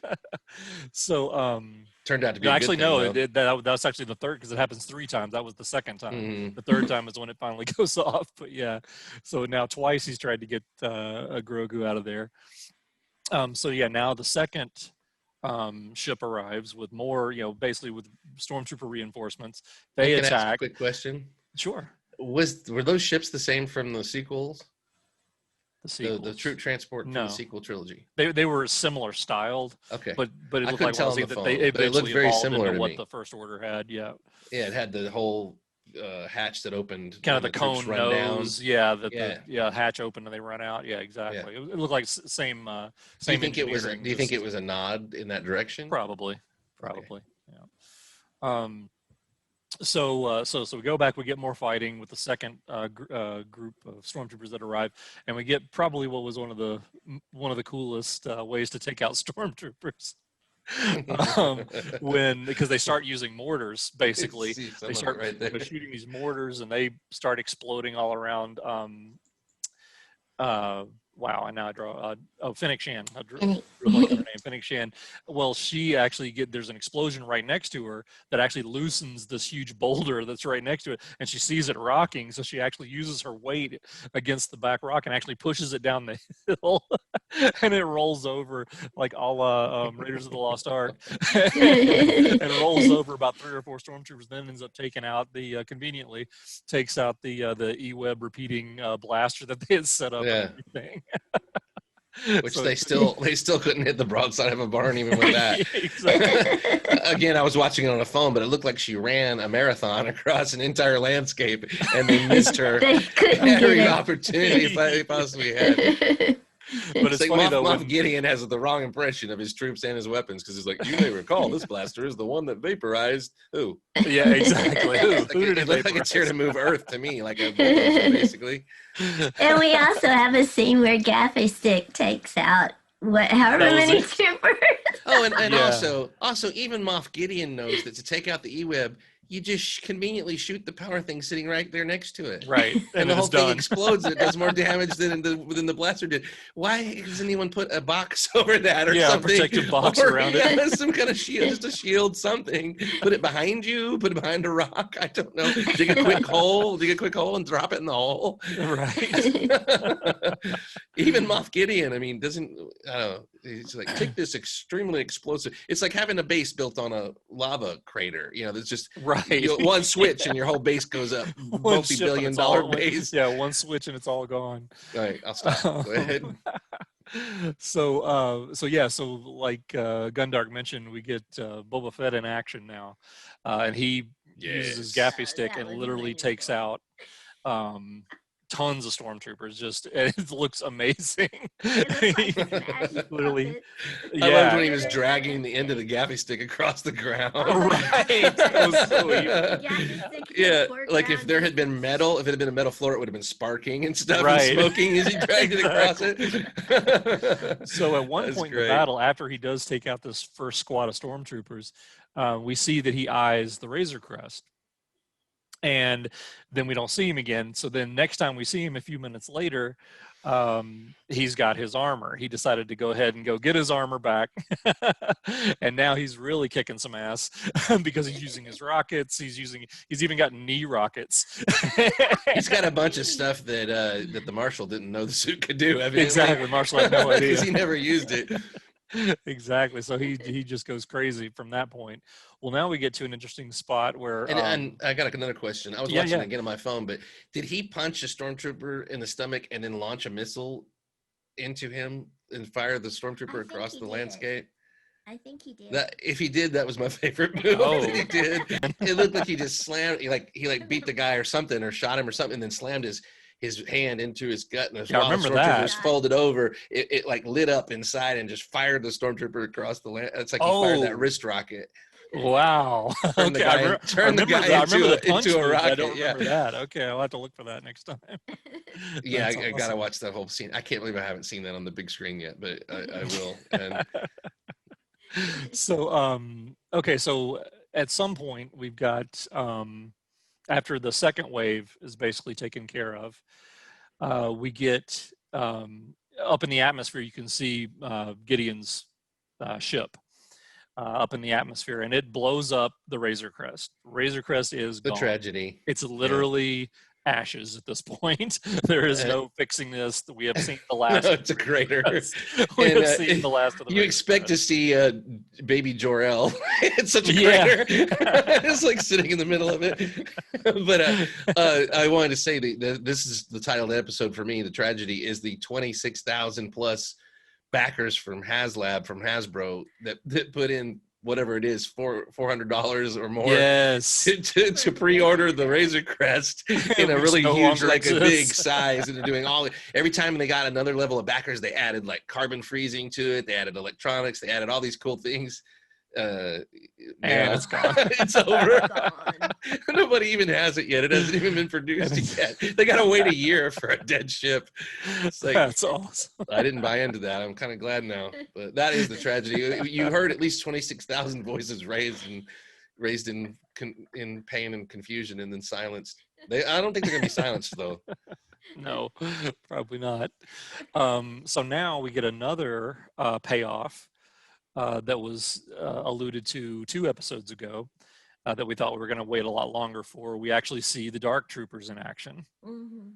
So Turned out to be no, a actually, good thing, no. That's actually the third, because it happens 3 times. That was the second time. Mhm. The third time is when it finally goes off. But yeah, so now twice he's tried to get a Grogu out of there. So yeah, now the second ship arrives with more, basically with stormtrooper reinforcements. They Can I ask a attack. quick question. Sure. Were those ships the same from the sequels? The sequels. The troop transport from No. the sequel trilogy. They were similar styled, Okay. but it I looked couldn't like tell on honestly the that phone, they but it looked eventually very evolved similar into to what me. the first order had. Yeah. Yeah, it had the whole hatch that opened. Kind of when the troops cone run down. nose, yeah. Yeah. The hatch open and they run out. Yeah, exactly. Yeah. It looked like same. Do you Same think it was? engineering, Do you think just- it was a nod in that direction? Probably. Yeah. So we go back. We get more fighting with the second group of stormtroopers that arrive, and we get probably what was one of the coolest ways to take out stormtroopers. Because they start using mortars, basically. See some They of it start right there. shooting these mortars, and they start exploding all around. Wow, and now I draw. Fennec Shan. I drew Fennec. a blank on her name, Fennec Shan. Well, she actually there's an explosion right next to her that actually loosens this huge boulder that's right next to it, and she sees it rocking, so she actually uses her weight against the back rock and actually pushes it down the hill, and it rolls over like a la Raiders of the Lost Ark, and rolls over about 3 or 4 stormtroopers. Then ends up taking out conveniently takes out the E-Web repeating blaster that they had set up. Yeah. And everything. Which So- they still couldn't hit the broadside of a barn even with that. Exactly. Again, I was watching it on a phone, but it looked like she ran a marathon across an entire landscape, and they missed her They couldn't every get opportunity they possibly had. it. But It's it's like funny though. Moff Gideon has the wrong impression of his troops and his weapons because he's like, you may recall this blaster is the one that vaporized who? Yeah, exactly. Who Like did it looked like it's here to move Earth to me, like a bulldozer, basically. And we also have a scene where Gaffy Stick takes out however That was many it. troopers. Oh, and Yeah. also even Moff Gideon knows that to take out the E-Web, you just conveniently shoot the power thing sitting right there next to it. Right. And then the whole it's thing done. explodes and it does more damage than the blaster did. Why doesn't anyone put a box over that or Yeah, a something? protective box or, around it. Some kind of shield, just a shield, something. Put it behind you, put it behind a rock. I don't know. Dig a quick hole and drop it in the hole. Right. Even Moff Gideon, I mean, doesn't, I don't know, he's like, take this extremely explosive. It's like having a base built on a lava crater. You know, there's just Right. one switch and your whole base goes up. One Multi-billion dollar base. Yeah, one switch and it's all gone. All right, I'll stop. Go ahead. So like Gundark mentioned, we get Boba Fett in action now, and he uses his Yes. gaffy stick That and was literally takes wonderful. out tons of stormtroopers. Just and it looks amazing. It looks like smash Literally, puppets. I loved when yeah, he was dragging the end of the gaffy stick across the ground. Right. That was so evil. Gaffy stick in Yeah, the like if there had foreground. been metal, if it had been a metal floor, it would have been sparking and stuff Right. and smoking as he dragged it across it. So at one That's point in great. the battle, after he does take out this first squad of stormtroopers, we see that he eyes the Razor Crest. And then we don't see him again. So then next time we see him a few minutes later, he's got his armor. He decided to go ahead and go get his armor back. And now he's really kicking some ass because he's using his rockets. He's even got knee rockets. He's got a bunch of stuff that that the Marshal didn't know the suit could do. Evidently. Exactly. Marshall had no idea. Because he never used it. Exactly. So he just goes crazy from that point. Well, now we get to an interesting spot where And I got another question. I was Yeah, watching yeah. it again on my phone, but did he punch a stormtrooper in the stomach and then launch a missile into him and fire the I stormtrooper think across he the did. landscape? I think he did. That if he did, that was my favorite move Oh. that he did. It looked like he just slammed, he beat the guy or something, or shot him or something, and then slammed his hand into his gut, and Yeah, I while the remember stormtrooper that. was folded over, it like lit up inside and just fired the stormtrooper across the land. It's like he fired that Oh. wrist rocket. Wow. Turn the Okay, guy, I remember I remember the punch into a move, but rocket. I don't remember that. Okay, I'll have to look for that next time. Yeah, That's I gotta awesome. watch that whole scene. I can't believe I haven't seen that on the big screen yet, but I will. And So okay, so at some point we've got after the second wave is basically taken care of, we get up in the atmosphere. You can see Gideon's ship up in the atmosphere, and it blows up the Razor Crest. Razor Crest is the gone. tragedy. It's literally ashes at this point. There is no fixing this. We have seen the last. No, it's a crater. We And, have seen the last of the. You Razor expect to Crest. see baby Jor-El. It's such a Yeah. crater. It's like sitting in the middle of it. But I wanted to say that this is the title of the episode for me. The tragedy is the 26,000 plus backers from Hasbro that put in whatever it is, $400 or more. Yes. To pre-order the Razor Crest in a Which really no huge, longer like a big exists. size, and they're doing every time they got another level of backers, they added like carbon freezing to it, they added electronics, they added all these cool things. And Yeah, it's gone. it's over. Gone. Nobody even has it yet. It hasn't even been produced yet. They gotta wait a year for a dead ship. It's like, That's awesome. I didn't buy into that. I'm kind of glad now, but that is the tragedy. You heard at least 26,000 voices raised in pain and confusion, and then silenced. I don't think they're gonna be silenced though. No, probably not. So now we get another payoff that was alluded to 2 episodes ago that we thought we were going to wait a lot longer for. We actually see the Dark Troopers in action. Mhm.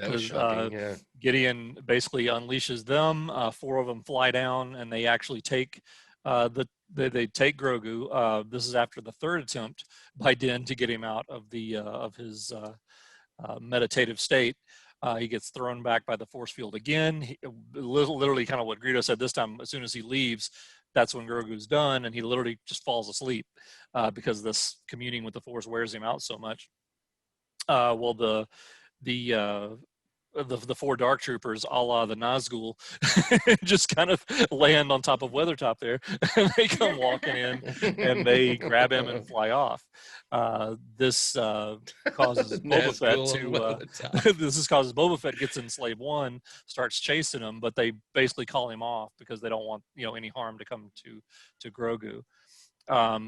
That was 'Cause, shocking. Yeah. Gideon basically unleashes them. 4 of them fly down, and they actually take they take Grogu. This is after the 3rd attempt by Din to get him out of the of his meditative state. He gets thrown back by the force field again. Literally, kind of what Greedo said this time. As soon as he leaves, that's when Grogu's done, and he literally just falls asleep because this communing with the force wears him out so much. Well, the the 4 dark troopers, a la the Nazgul, just kind of land on top of Weathertop there, and they come walking in, and they grab him and fly off. This causes Boba Fett to. This causes Boba Fett gets in Slave One, starts chasing him, but they basically call him off because they don't want any harm to come to Grogu.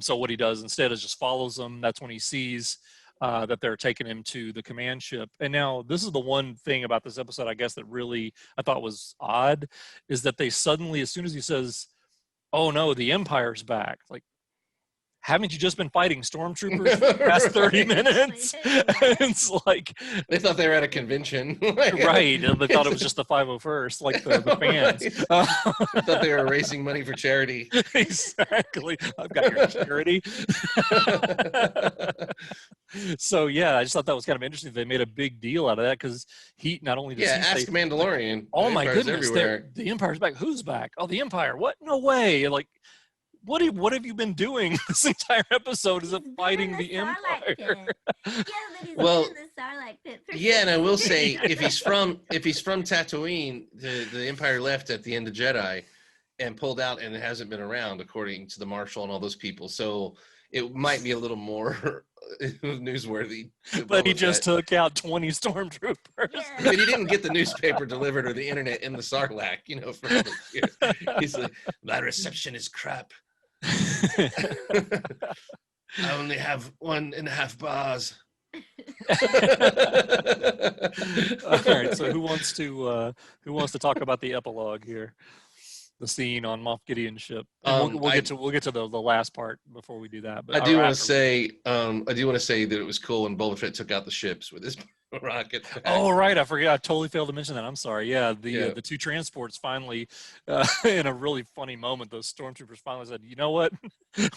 So what he does instead is just follows them. That's when he sees that they're taking him to the command ship. And now this is the one thing about this episode, I guess, that really I thought was odd, is that they suddenly, as soon as he says, "Oh no, the Empire's back," like, haven't you just been fighting stormtroopers for the past 30 minutes? It's like they thought they were at a convention. Right, and they thought it was just the 501st, like the fans. They thought they were raising money for charity. Exactly. I've got your charity. So yeah, I just thought that was kind of interesting. They made a big deal out of that because he not only does ask Mandalorian. Oh my goodness, the Empire's back. Who's back? Oh, the Empire. What? No way. Like, what have you been doing this entire episode? Is it fighting the Empire? Well, yeah, and I will say, if he's from Tatooine, the Empire left at the end of Jedi and pulled out, and it hasn't been around, according to the Marshal and all those people. So it might be a little more newsworthy. But he just took out 20 stormtroopers. Yeah. But he didn't get the newspaper delivered or the internet in the Sarlacc, for he's like, my reception is crap. I only have 1.5 bars. All right, so who wants to talk about the epilogue here? The scene on Moff Gideon's ship. We'll get to the last part before we do that. But I do want to say that it was cool when Boba Fett took out the ships with his rocket pack. Oh right, I forgot. I totally failed to mention that. I'm sorry. Yeah, the 2 transports finally, in a really funny moment, those stormtroopers finally said, "You know what?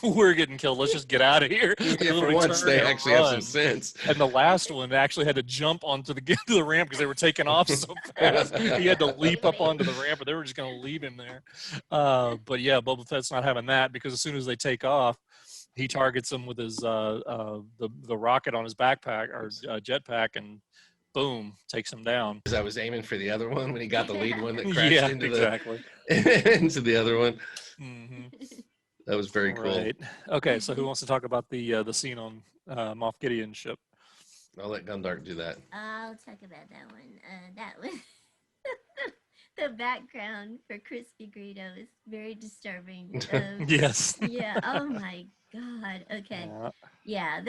We're getting killed. Let's just get out of here." Yeah, for once they actually have some sense. And the last one actually had to jump onto the ramp because they were taking off so fast. He had to leap up onto the ramp, but they were just going to leave him there. But yeah, Boba Fett's not having that because as soon as they take off, he targets him with his the rocket on his backpack or jetpack, and boom, takes him down. Because I was aiming for the other one when he got the lead one that crashed into the other one. Mm-hmm. That was very cool. Right. Okay, so who wants to talk about the scene on Moff Gideon's ship? I'll let Gundark do that. I'll talk about that one. That was the background for Crispy Greedo is very disturbing. Yes. Yeah. Oh my God. Okay. Yeah.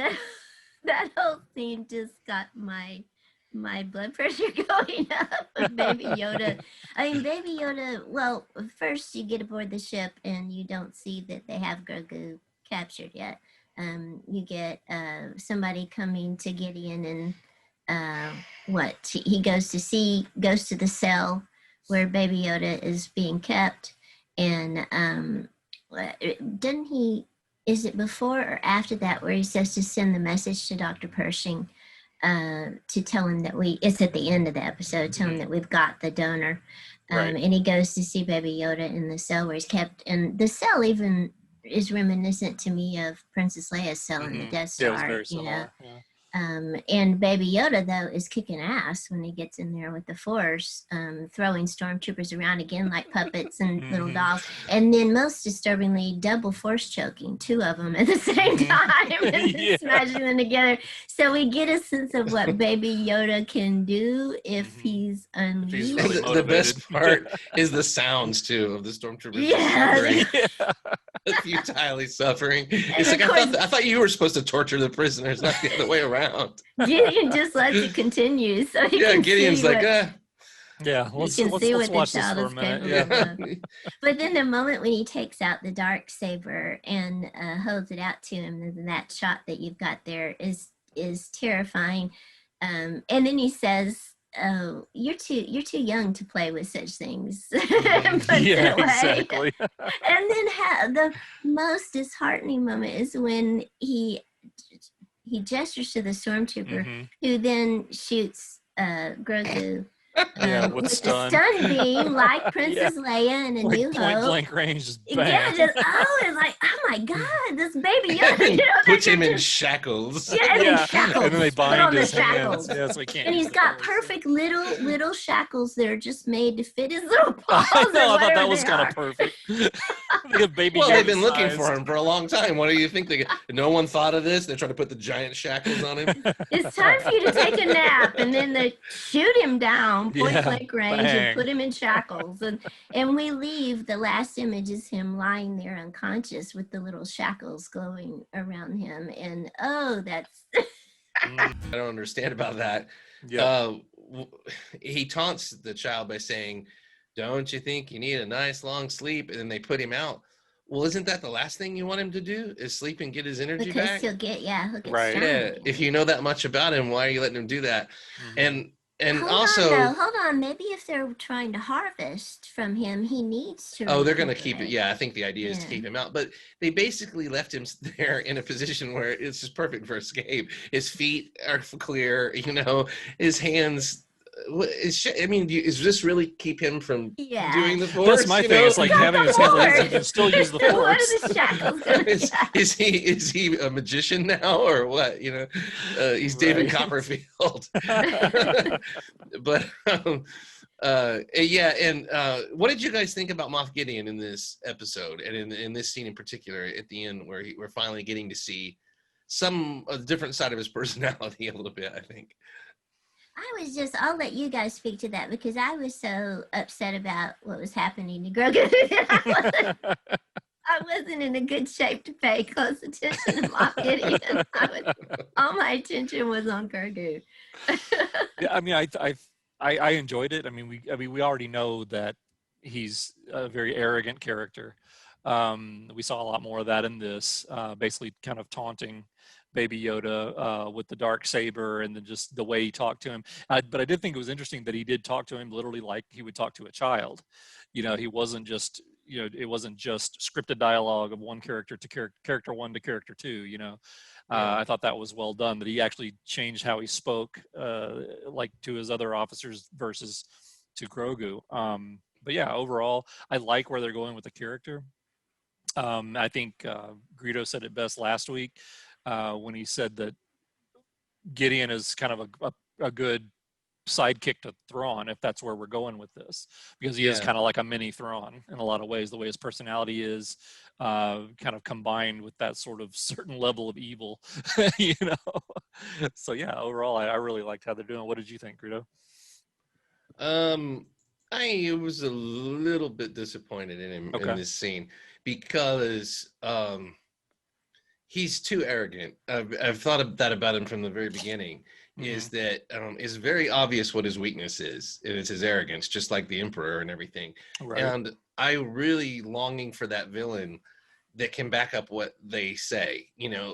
That whole scene just got my blood pressure going up with Baby Yoda. I mean, Baby Yoda. Well, first you get aboard the ship and you don't see that they have Grogu captured yet. You get somebody coming to Gideon and he goes to the cell where Baby Yoda is being kept, and is it before or after that where he says to send the message to Dr. Pershing to tell him that it's at the end of the episode, tell him that we've got the donor. Right. And he goes to see Baby Yoda in the cell where he's kept, and the cell even is reminiscent to me of Princess Leia's cell in the Death Star. Yeah, it was very similar. Yeah. And Baby Yoda, though, is kicking ass when he gets in there with the Force, throwing stormtroopers around again like puppets and little dolls. And then, most disturbingly, double Force choking 2 of them at the same time and smashing them together. So we get a sense of what Baby Yoda can do if he's unleashed. Really the best part is the sounds, too, of the stormtroopers suffering. Futilely suffering. It's like, I thought you were supposed to torture the prisoners, not the other way around. Gideon just lets it continue. So Gideon's like, yeah, let's watch this for a minute. Yeah. But then the moment when he takes out the dark saber and holds it out to him, and that shot that you've got there is terrifying. And then he says, "Oh, you're too young to play with such things." Yeah, exactly. And then the most disheartening moment is when he gestures to the stormtrooper, who then shoots Grogu Yeah, with with the stun. stun beam, like Yeah. Princess Leia in A Like New point Hope. blank range, just Yeah, bam. just it's like, oh my God, this baby Yoda, And you know, puts they're him in just shackles. yeah, and then Yeah, shackles. and then they Put bind on the his hands. shackles. Yeah, so he can't. And use he's the got Force. perfect little shackles that are just made to fit his little paws I or know. I thought whatever that was they kind are. of perfect. They have baby Well, they've Yoda been looking sized. for him for a long time. What do you think? No one thought of this. They're trying to put the giant shackles on him. It's time for you to take a nap, and then they shoot him down point Yeah, blank range bang. and put him in shackles. And we leave. The last image is him lying there unconscious with the little shackles glowing around him. And oh, that's I don't understand about that. Yeah. He taunts the child by saying, "Don't you think you need a nice long sleep?" And then they put him out. Well, isn't that the last thing you want him to do? Is sleep and get his energy because back? he'll get Right. strong Yeah. again. If you know that much about him, why are you letting him do that? Mhm. And Hold also, on, though. Hold on. Maybe if they're trying to harvest from him, he needs to. oh, they're going to keep it. recuperate. Yeah, I think the idea is to Yeah. keep him out. But they basically left him there in a position where it's just perfect for escape. His feet are clear, his hands. I mean, does this really keep him from Yeah. doing the Force? That's my thing. It's like Got having the his hands like this, Force. he can still use the What Force. are the shackles gonna do? is he a magician now or what? He's David Right. Copperfield. But yeah, and what did you guys think about Moff Gideon in this episode and in this scene in particular at the end where we're finally getting to see a different side of his personality a little bit, I think. I'll let you guys speak to that because I was so upset about what was happening to Grogu. I wasn't in a good shape to pay close attention to Moff Gideon. All my attention was on Grogu. Yeah, I mean, I enjoyed it. I mean, we already know that he's a very arrogant character. We saw a lot more of that in this, basically kind of taunting Baby Yoda with the dark saber, and then just the way he talked to him. But I did think it was interesting that he did talk to him literally like he would talk to a child. He wasn't just, it wasn't just scripted dialogue of one character to character one to character two. I thought that was well done, that he actually changed how he spoke, like to his other officers versus to Grogu. But yeah, overall, I like where they're going with the character. I think Greedo said it best last week when he said that Gideon is kind of a good sidekick to Thrawn, if that's where we're going with this, because he is kind of like a mini Thrawn in a lot of ways, the way his personality is kind of combined with that sort of certain level of evil. So yeah, overall I really liked how they're doing. What did you think, Greedo? I was a little bit disappointed in him in this scene because he's too arrogant. I've thought of that about him from the very beginning. Is that it's very obvious what his weakness is, and it's his arrogance, just like the Emperor and everything. Right. And I really longing for that villain that can back up what they say,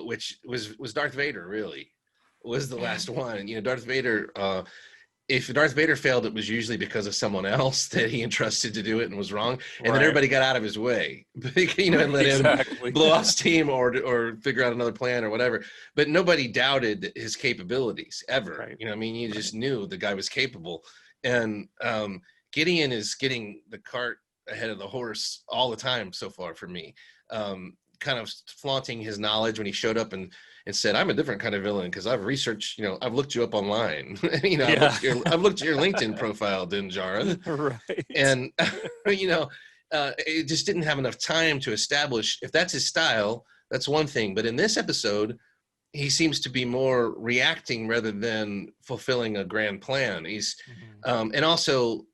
which was Darth Vader. Really, was the last one. Darth Vader. If Darth Vader failed, it was usually because of someone else that he entrusted to do it and was wrong, and then everybody got out of his way, and let him blow off steam or figure out another plan or whatever. But nobody doubted his capabilities ever. Right. You just knew the guy was capable. And Gideon is getting the cart ahead of the horse all the time so far for me. Kind of flaunting his knowledge when he showed up and said, "I'm a different kind of villain because I've researched, I've looked you up online. I've looked at your LinkedIn profile, Din Djarin." Right. And it just didn't have enough time to establish if that's his style. That's one thing, but in this episode, he seems to be more reacting rather than fulfilling a grand plan. He's and also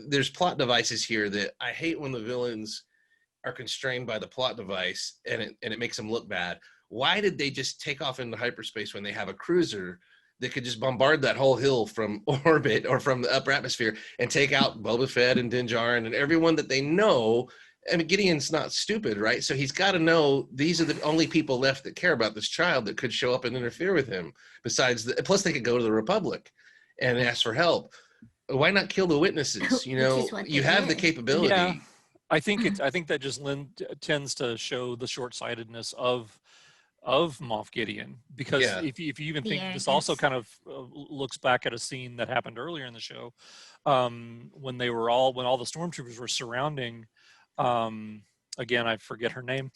there's plot devices here that I hate when the villains are constrained by the plot device and it makes them look bad. Why did they just take off into hyperspace when they have a cruiser that could just bombard that whole hill from orbit or from the upper atmosphere and take out Boba Fett and Din Djarin and everyone that they know? I mean, Gideon's not stupid, right? So he's got to know these are the only people left that care about this child that could show up and interfere with him. Plus they could go to the Republic and ask for help. Why not kill the witnesses? You have the capability. Yeah. I think that just tends to show the short-sightedness of of Moff Gideon, because Yeah. if you even The think this also arrogance. kind of looks back at a scene that happened earlier in the show, when all the stormtroopers were surrounding, again, I forget her name.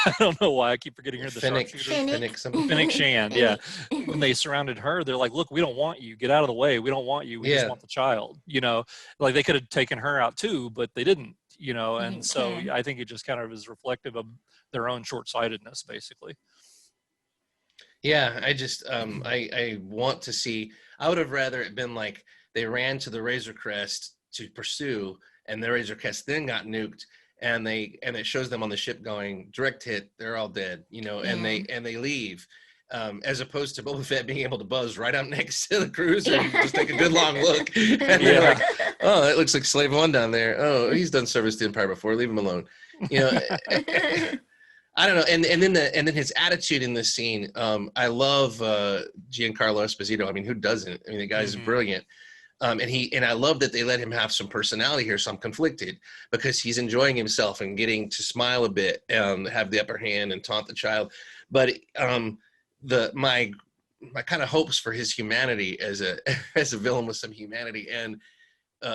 I don't know why I keep forgetting her. The sharpshooter. Fennec something. Fennec Shand, yeah. Fennec. When they surrounded her, they're like, "Look, we don't want you. Get out of the way. We don't want you. We just Yeah. want the child." Like they could have taken her out too, but they didn't. They And didn't so care. I think it just kind of is reflective of their own short-sightedness, basically. Yeah, I just I want to see. I would have rather it been like they ran to the Razor Crest to pursue, and the Razor Crest then got nuked, and it shows them on the ship going direct hit. They're all dead, and they leave. As opposed to Boba Fett being able to buzz right up next to the cruiser and just take a good long look, and they're like, "Oh, that looks like Slave One down there. Oh, he's done service to the Empire before. Leave him alone." I don't know, and then his attitude in this scene. I love Giancarlo Esposito. I mean, who doesn't? I mean, the guy's brilliant. And I love that they let him have some personality here. So I'm conflicted because he's enjoying himself and getting to smile a bit and have the upper hand and taunt the child. But my kind of hopes for his humanity as a villain with some humanity and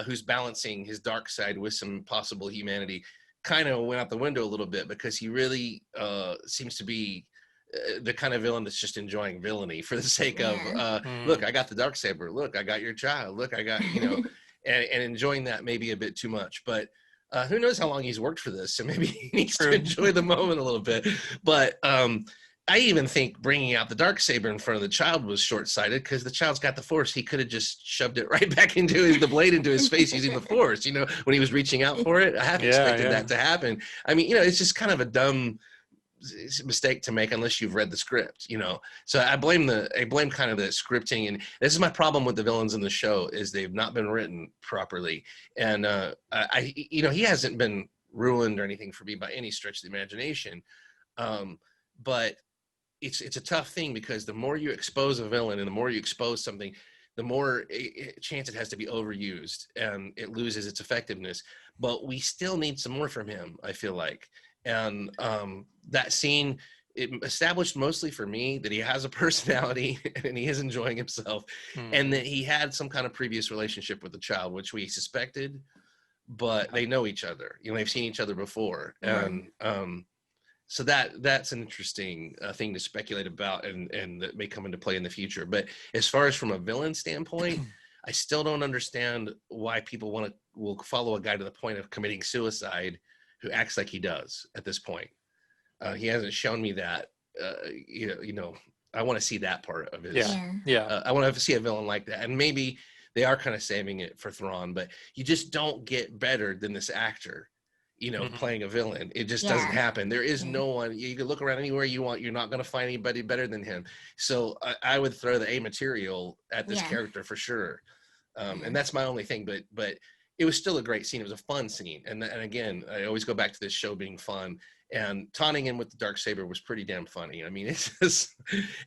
who's balancing his dark side with some possible humanity kind of went out the window a little bit, because he really seems to be the kind of villain that's just enjoying villainy for the sake of look, I got the Darksaber, look, I got your child, look, I got and enjoying that maybe a bit too much. But who knows how long he's worked for this, so maybe he needs to enjoy the moment a little bit. But I even think bringing out the Darksaber in front of the child was short-sighted, because the child's got the Force. He could have just shoved it right back into the blade into his face using the Force, when he was reaching out for it. I half expected that to happen. I mean, it's just kind of a dumb mistake to make unless you've read the script, So I blame kind of the scripting, and this is my problem with the villains in the show, is they've not been written properly. And he hasn't been ruined or anything for me by any stretch of the imagination. But it's a tough thing, because the more you expose a villain and the more you expose something, the more chance it has to be overused and it loses its effectiveness. But we still need some more from him, I feel like. And that scene, it established mostly for me that he has a personality and he is enjoying himself, and that he had some kind of previous relationship with the child, which we suspected, but they know each other. They've seen each other before. And so that's an interesting thing to speculate about, and that may come into play in the future. But as far as from a villain standpoint, I still don't understand why people will follow a guy to the point of committing suicide who acts like he does at this point. He hasn't shown me that. I want to see that part of his. I want to see a villain like that, and maybe they are kind of saving it for Thrawn, but you just don't get better than this actor. Playing a villain. It just doesn't happen. There is no one. You can look around anywhere you want. You're not going to find anybody better than him. So I would throw the A material at this character for sure. And that's my only thing. But it was still a great scene. It was a fun scene. And again, I always go back to this show being fun. And taunting him with the Darksaber was pretty damn funny. I mean, it's just,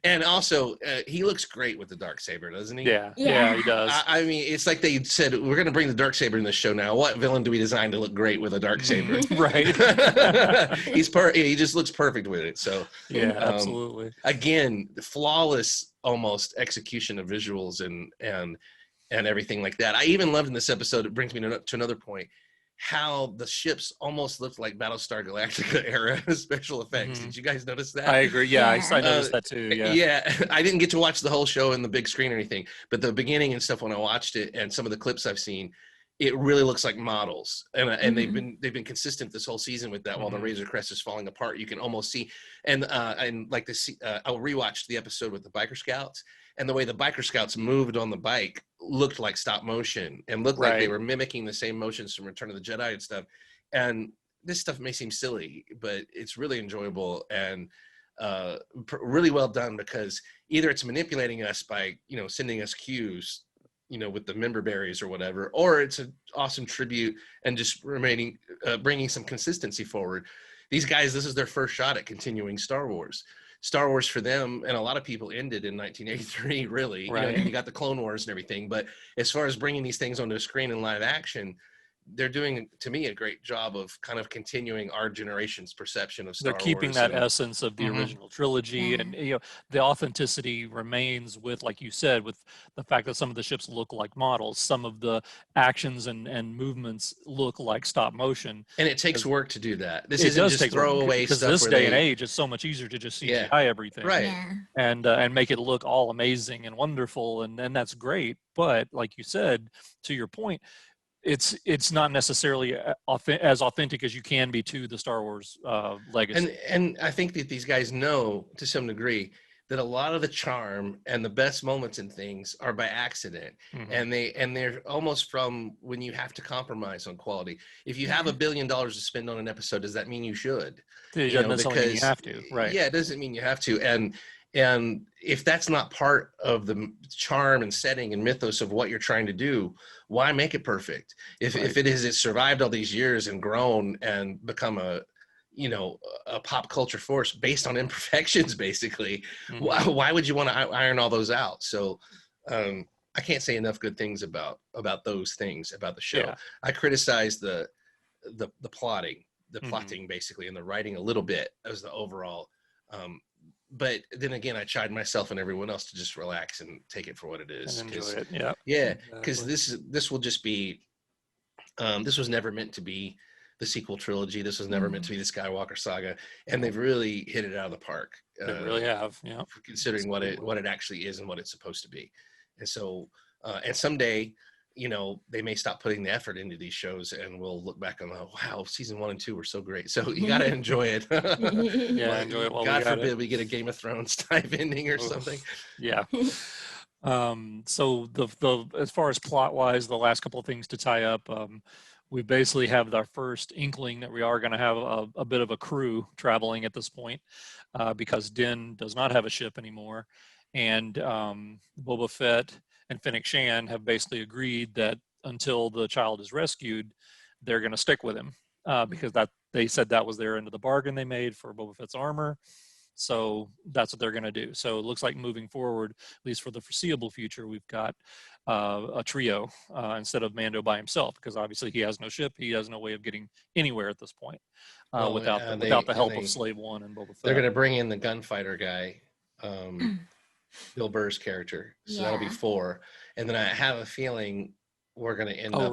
and also he looks great with the Darksaber, doesn't he? Yeah, he does. I mean, it's like they said, we're going to bring the Darksaber in this show now. What villain do we design to look great with a Darksaber? Right. He just looks perfect with it. So absolutely. Again, flawless almost execution of visuals and everything like that. I even loved in this episode, it brings me to another point, how the ships almost looked like Battlestar Galactica era special effects. Did you guys notice that? I agree. Yeah, I noticed that too. Yeah, I didn't get to watch the whole show in the big screen or anything, but the beginning and stuff when I watched it and some of the clips I've seen, it really looks like models. And they've been consistent this whole season with that. While the Razor Crest is falling apart, you can almost see. And like this, I'll rewatch the episode with the biker scouts. And the way the biker scouts moved on the bike looked like stop motion and looked like they were mimicking the same motions from Return of the Jedi and stuff. And this stuff may seem silly, but it's really enjoyable and really well done, because either it's manipulating us by, sending us cues, with the member berries or whatever, or it's an awesome tribute and just bringing some consistency forward. These guys, this is their first shot at continuing Star Wars. Star Wars for them, and a lot of people, ended in 1983, really. Right. You got the Clone Wars and everything, but as far as bringing these things onto a screen in live action, they're doing, to me, a great job of kind of continuing our generation's perception of Star They're keeping Wars. that And essence of the Mhm. original trilogy, Yeah. and the authenticity remains with, like you said, with the fact that some of the ships look like models, some of the actions and movements look like stop motion. And it takes Because work to do that. This it isn't does just take work, throwaway because stuff this where day and they, age, it's so much easier to just yeah, CGI everything, right. Yeah. and make it look all amazing and wonderful, and that's great. But like you said, to your point, it's not necessarily as authentic as you can be to the Star Wars legacy. And I think that these guys know to some degree that a lot of the charm and the best moments in things are by accident. Mhm. And they're almost from when you have to compromise on quality. If you have Yeah. $1 billion to spend on an episode, does that mean you should? It You doesn't know, necessarily mean you because have to, right? yeah, it doesn't mean you have to. And if that's not part of the charm and setting and mythos of what you're trying to do, why make it perfect? If Right. it survived all these years and grown and become a, you know, a pop culture force based on imperfections, basically, Mhm. why would you want to iron all those out? So I can't say enough good things about those things about the show. Yeah. I criticize the plotting, Mhm. plotting basically, and the writing a little bit as the overall. But then again, I chide myself and everyone else to just relax and take it for what it is. And enjoy it. Yeah. Yeah, because Exactly. this will just be. This was never meant to be the sequel trilogy. This was never meant to be the Skywalker saga, and they've really hit it out of the park. They really have. Yeah. Considering what it actually is and what it's supposed to be. And so, and someday, you know, they may stop putting the effort into these shows, and we'll look back and go, wow, season 1 and 2 were so great. So you got to enjoy it. Yeah, enjoy it while we God got forbid it. we get a Game of Thrones type ending or Oof. something. Yeah. So the as far as plot wise, the last couple of things to tie up, we basically have our first inkling that we are going to have a bit of a crew traveling at this point, because Din does not have a ship anymore, and Boba Fett and Fennec Shan have basically agreed that until the child is rescued, they're going to stick with him, because that they said that was their end of the bargain they made for Boba Fett's armor. So that's what they're going to do. So it looks like moving forward, at least for the foreseeable future, we've got a trio instead of Mando by himself, because obviously he has no ship. He has no way of getting anywhere at this point without the help of Slave One and Boba Fett. They're going to bring in the gunfighter guy, Bill Burr's character. So that'll be Yeah. 4. And then I have a feeling we're going to end up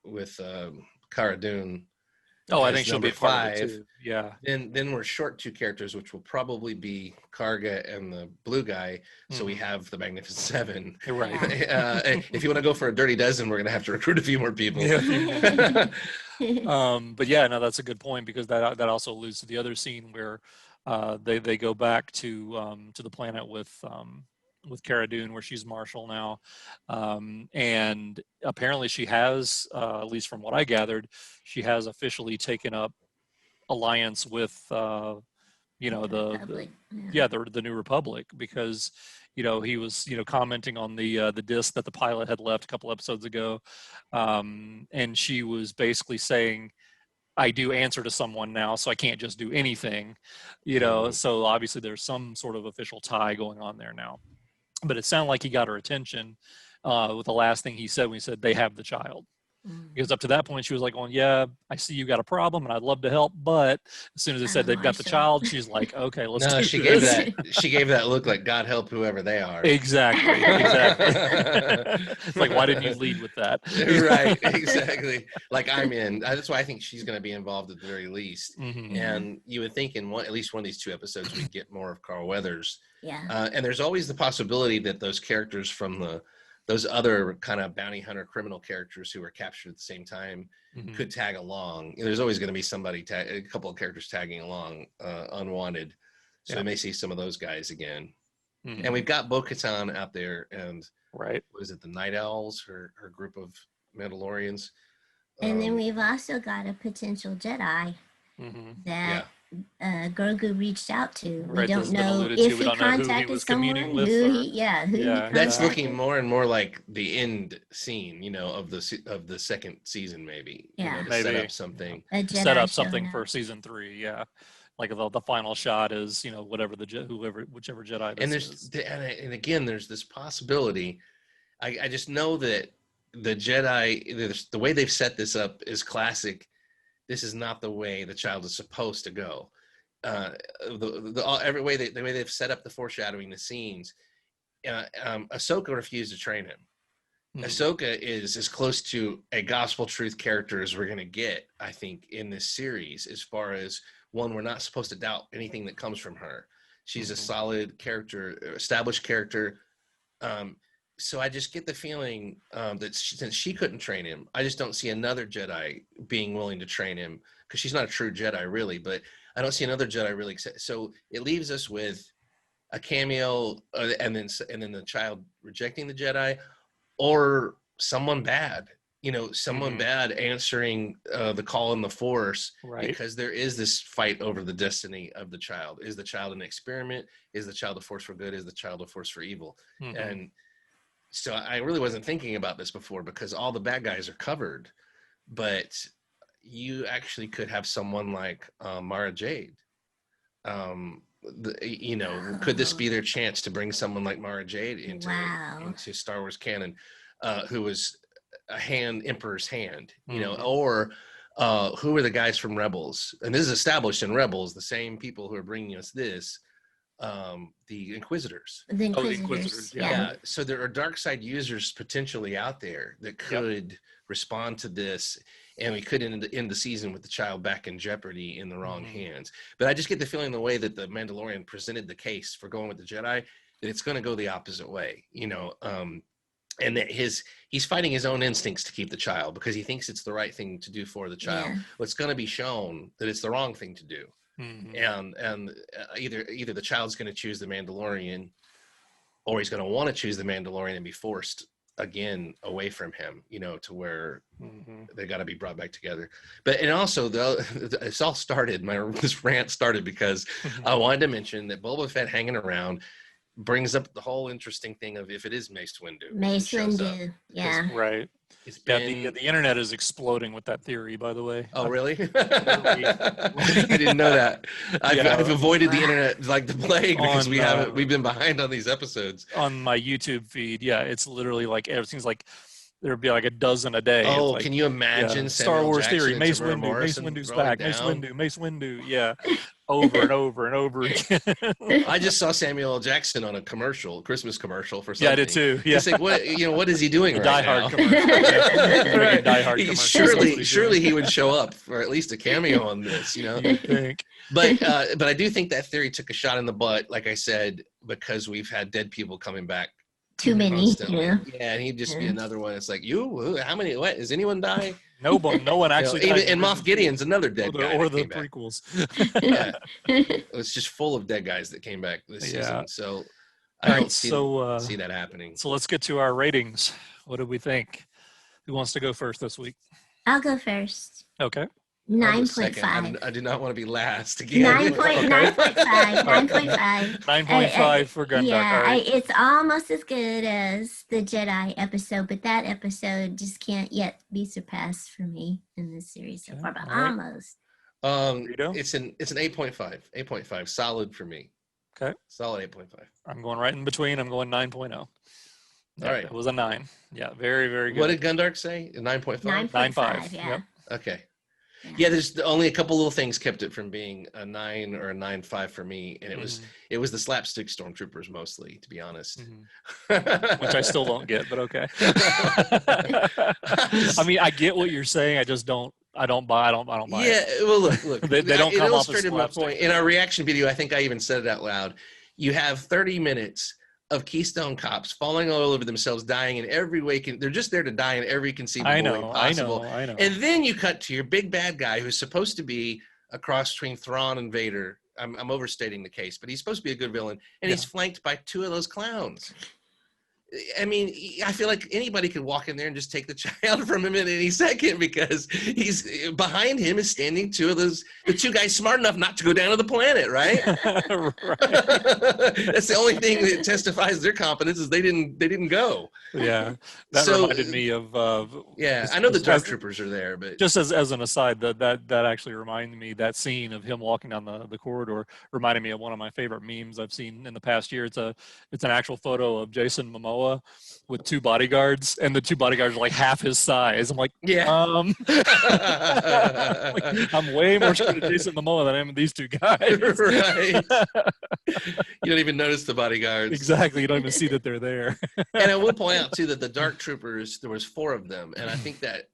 with Cara Dune. Oh, I as think she'll be number part of it 5. too. Yeah. Then we're short 2 characters, which will probably be Karga and the blue guy. So we have the Magnificent 7. You're right. If you want to go for a dirty dozen, we're going to have to recruit a few more people. Yeah. But yeah, no, that's a good point, because that also alludes to the other scene where they go back to the planet with Cara Dune, where she's Marshal now, and apparently she has, at least from what I gathered, she has officially taken up alliance with you know the New Republic, because he was commenting on the disc that the pilot had left a couple episodes ago, and she was basically saying, I do answer to someone now, so I can't just do anything, so obviously there's some sort of official tie going on there now. But it sounded like he got her attention with the last thing he said when he said they have the child. Because up to that point, she was like, going, yeah, I see you got a problem and I'd love to help. But as soon as they said they've got the child, she's like, okay, let's do she this. she gave that look like, God help whoever they are. Exactly. It's like, why didn't you lead with that? Right, exactly. Like, I'm in. That's why I think she's going to be involved at the very least. Mhm. And you would think in at least one of these 2 episodes, we'd get more of Carl Weathers. Yeah. And there's always the possibility that those characters from those other kind of bounty hunter criminal characters who were captured at the same time Mhm. could tag along. There's always going to be a couple of characters tagging along unwanted. So we may see some of those guys again. Mhm. And we've got Bo-Katan out there, and Right. what is it, the Night Owls, her group of Mandalorians. And then we've also got a potential Jedi Mhm. that Grogu reached out to. We Right, don't that's been know alluded to. if We he don't know who he contacted was someone, communing with, who or- he Yeah. That's contacted. looking more and more like the end scene, of the second season, maybe. Yeah. To set Maybe. up something. A Jedi Set up showing something up. for season 3. Yeah. Like the final shot is, whatever whichever Jedi this And is. and again, there's this possibility. I just know that the Jedi, the way they've set this up is classic. This is not the way the child is supposed to go. The way they've set up the foreshadowing, the scenes. Ahsoka refused to train him. Ahsoka is as close to a gospel truth character as we're going to get, I think, in this series, as far as one, we're not supposed to doubt anything that comes from her. She's a solid character, established character. So I just get the feeling that since she couldn't train him, I just don't see another Jedi being willing to train him, because she's not a true Jedi really, but I don't see another Jedi really. So it leaves us with a cameo and then the child rejecting the Jedi, or someone bad, someone bad answering the call in the Force, Right. Because there is this fight over the destiny of the child. Is the child an experiment? Is the child a force for good? Is the child a force for evil? And so I really wasn't thinking about this before, because all the bad guys are covered, but you actually could have someone like Mara Jade. Could this be their chance to bring someone like Mara Jade into Star Wars canon, who was a Emperor's hand, or who are the guys from Rebels? And this is established in Rebels, the same people who are bringing us this, the Inquisitors. The Inquisitors, yeah. So there are dark side users potentially out there that could respond to this, and we could end the season with the child back in jeopardy in the wrong hands. But I just get the feeling, the way that the Mandalorian presented the case for going with the Jedi, that it's going to go the opposite way, and that he's fighting his own instincts to keep the child, because he thinks it's the right thing to do for the child. Well, it's going to be shown that it's the wrong thing to do. And either the child's going to choose the Mandalorian, or he's going to want to choose the Mandalorian and be forced again away from him, to where they got to be brought back together. And also it's all started, this rant started because I wanted to mention that Boba Fett hanging around brings up the whole interesting thing of if it is Mace Windu. Right. It's been... the internet is exploding with that theory, by the way. Oh, really? I didn't know that. I've avoided the internet like the plague, because we've been behind on these episodes. On my YouTube feed, it's literally like everything's like there'd be like a dozen a day. Oh, like, can you imagine Star Wars Jackson theory? Mace Windu's back. Mace Windu. Yeah, over and over and over again. I just saw Samuel L. Jackson on a Christmas commercial for something. Yeah, I did too. Yeah, it's like, what is he doing right now? Die Hard commercial. Surely he would show up for at least a cameo on this. You think? But I do think that theory took a shot in the butt, like I said, because we've had dead people coming back. Too many. And he'd just be another one. It's like, how many? What? Is anyone die? No one actually. And Moff Gideon's another dead guy. Or the prequels. It's just full of dead guys that came back this season. So I don't see that happening. So let's get to our ratings. What do we think? Who wants to go first this week? I'll go first. Okay. 9.5. I do not want to be last again. 9.5. 9.5 for Gundark. Yeah, right. It's almost as good as the Jedi episode, but that episode just can't yet be surpassed for me in this series so far. But almost. It's an 8.5. 8.5, solid for me. Okay. Solid 8.5. I'm going right in between. I'm going 9.0. All right. It was a 9. Yeah, very, very good. What did Gundark say? 9.5? 9.5. Yeah. Yep. Okay. Yeah, there's only a couple little things kept it from being a 9 or a 9.5 for me, and it was the slapstick stormtroopers mostly, to be honest. Which I still don't get, but okay. I mean, I get what you're saying. I just don't buy it. Yeah, well, look. they don't come off as illustrated my point. In our reaction video, I think I even said it out loud. You have 30 minutes of Keystone cops falling all over themselves, dying in every way. They're just there to die in every conceivable way possible. I know. And then you cut to your big bad guy, who's supposed to be a cross between Thrawn and Vader. I'm overstating the case, but he's supposed to be a good villain, and he's flanked by 2 of those clowns. I mean, I feel like anybody could walk in there and just take the child from him in any second, because he's behind him is standing the 2 guys smart enough not to go down to the planet, right? That's the only thing that testifies their competence is they didn't go. Yeah, that reminded me of. I know the Dark Troopers are there, but just as an aside, that actually reminded me, that scene of him walking down the corridor reminded me of one of my favorite memes I've seen in the past year. It's an actual photo of Jason Momoa Samoa with 2 bodyguards, and the 2 bodyguards are like half his size. I'm like, Yeah. like, I'm way more scared of Jason Momoa than I am of these 2 guys. Right. You don't even notice the bodyguards. Exactly. You don't even see that they're there. And I will point out too that the Dark Troopers, there was 4 of them, and I think that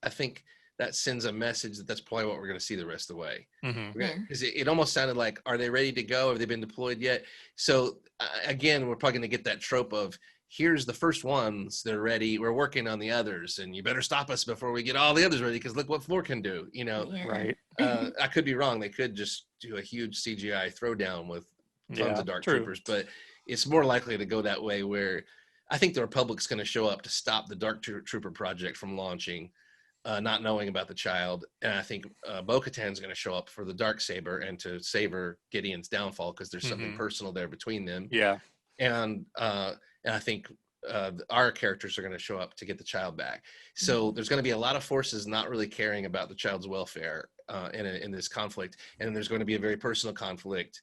sends a message that that's probably what we're going to see the rest of the way. Because it almost sounded like, are they ready to go? Have they been deployed yet? So again, we're probably going to get that trope of, here's the first ones, they're ready, we're working on the others, and you better stop us before we get all the others ready, because look what 4 can do, you know. Right. I could be wrong. They could just do a huge CGI throwdown with tons of Dark Troopers, but it's more likely to go that way, where I think the Republic's going to show up to stop the Dark Trooper project from launching, not knowing about the child. And I think Bo-Katan's going to show up for the Darksaber and to savor Gideon's downfall, because there's something personal there between them. Yeah. And I think our characters are going to show up to get the child back. So there's going to be a lot of forces not really caring about the child's welfare in this conflict. And there's going to be a very personal conflict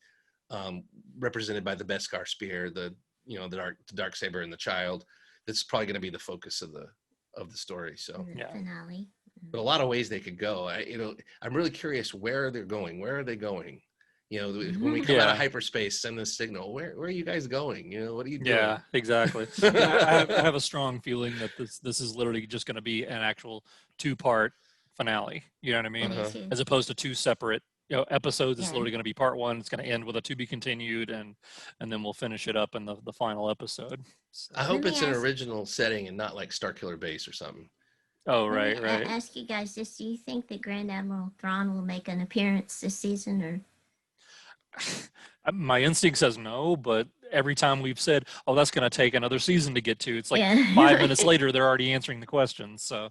represented by the Beskar spear, the Darksaber and the child. That's probably going to be the focus of the story. So finale. but a lot of ways they could go. I'm really curious where they're going. Where are they going? You know, when we come out of hyperspace, send this signal. Where are you guys going? You know, what are you doing? Yeah, exactly. I have a strong feeling that this is literally just going to be an actual 2-part finale. You know what I mean? As opposed to 2 separate episodes. It's literally going to be part 1. It's going to end with a to be continued, and then we'll finish it up in the final episode. So. I hope it's an original setting and not like Starkiller Base or something. Oh, right. I ask you guys this: do you think that Grand Admiral Thrawn will make an appearance this season, or? My instinct says no, but every time we've said, "Oh, that's going to take another season to get to," it's like 5 minutes later they're already answering the questions. So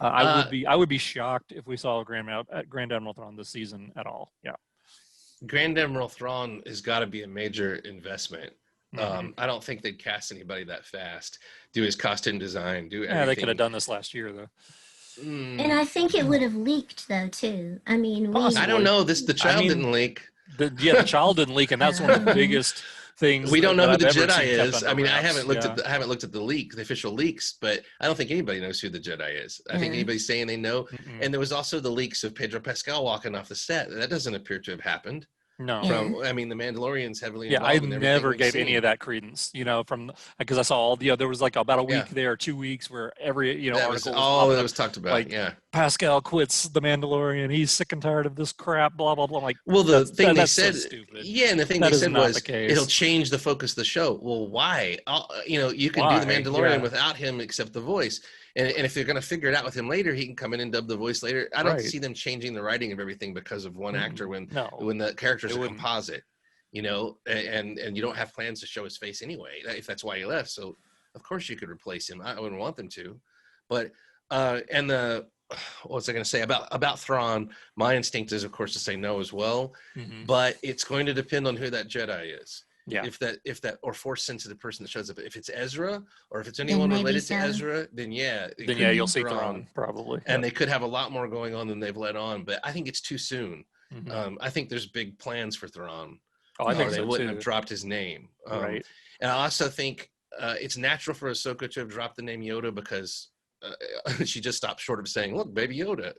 I would be shocked if we saw Grand Admiral Thrawn this season at all. Yeah, Grand Admiral Thrawn has got to be a major investment. I don't think they'd cast anybody that fast. Do his costume design. Do everything. Yeah, they could have done this last year though. And I think it would have leaked though too. I mean, I don't know. The child didn't leak. The child didn't leak, and that's one of the biggest things. We don't know who the I've ever Jedi seen is. I mean, I haven't looked at I haven't looked at the official leaks, but I don't think anybody knows who the Jedi is. I think anybody's saying they know. And there was also the leaks of Pedro Pascal walking off the set. That doesn't appear to have happened. No. I mean, the Mandalorian's heavily Yeah, I involved in never gave seen. any of that credence, because I saw all there was like about a week there, 2 weeks where every, article was talked about. Like, Pascal quits the Mandalorian. He's sick and tired of this crap, blah, blah, blah. I'm like, well, the thing they said, so stupid. and the thing that they said was the it'll change the focus of the show. Well, why? You can do the Mandalorian without him except the voice. And if they're going to figure it out with him later, he can come in and dub the voice later. I don't see them changing the writing of everything because of one actor when the characters are composite, and you don't have plans to show his face anyway, if that's why he left. So of course you could replace him. I wouldn't want them to, but what was I going to say about Thrawn? My instinct is, of course, to say no as well, but it's going to depend on who that Jedi is. Yeah. If that or force sensitive person that shows up, if it's Ezra or if it's anyone related to Ezra, then you'll see Thrawn probably. And they could have a lot more going on than they've let on. But I think it's too soon. I think there's big plans for Thrawn. Oh, I think they so wouldn't too. have dropped his name. Right. And I also think it's natural for Ahsoka to have dropped the name Yoda because she just stopped short of saying, "Look, baby Yoda,"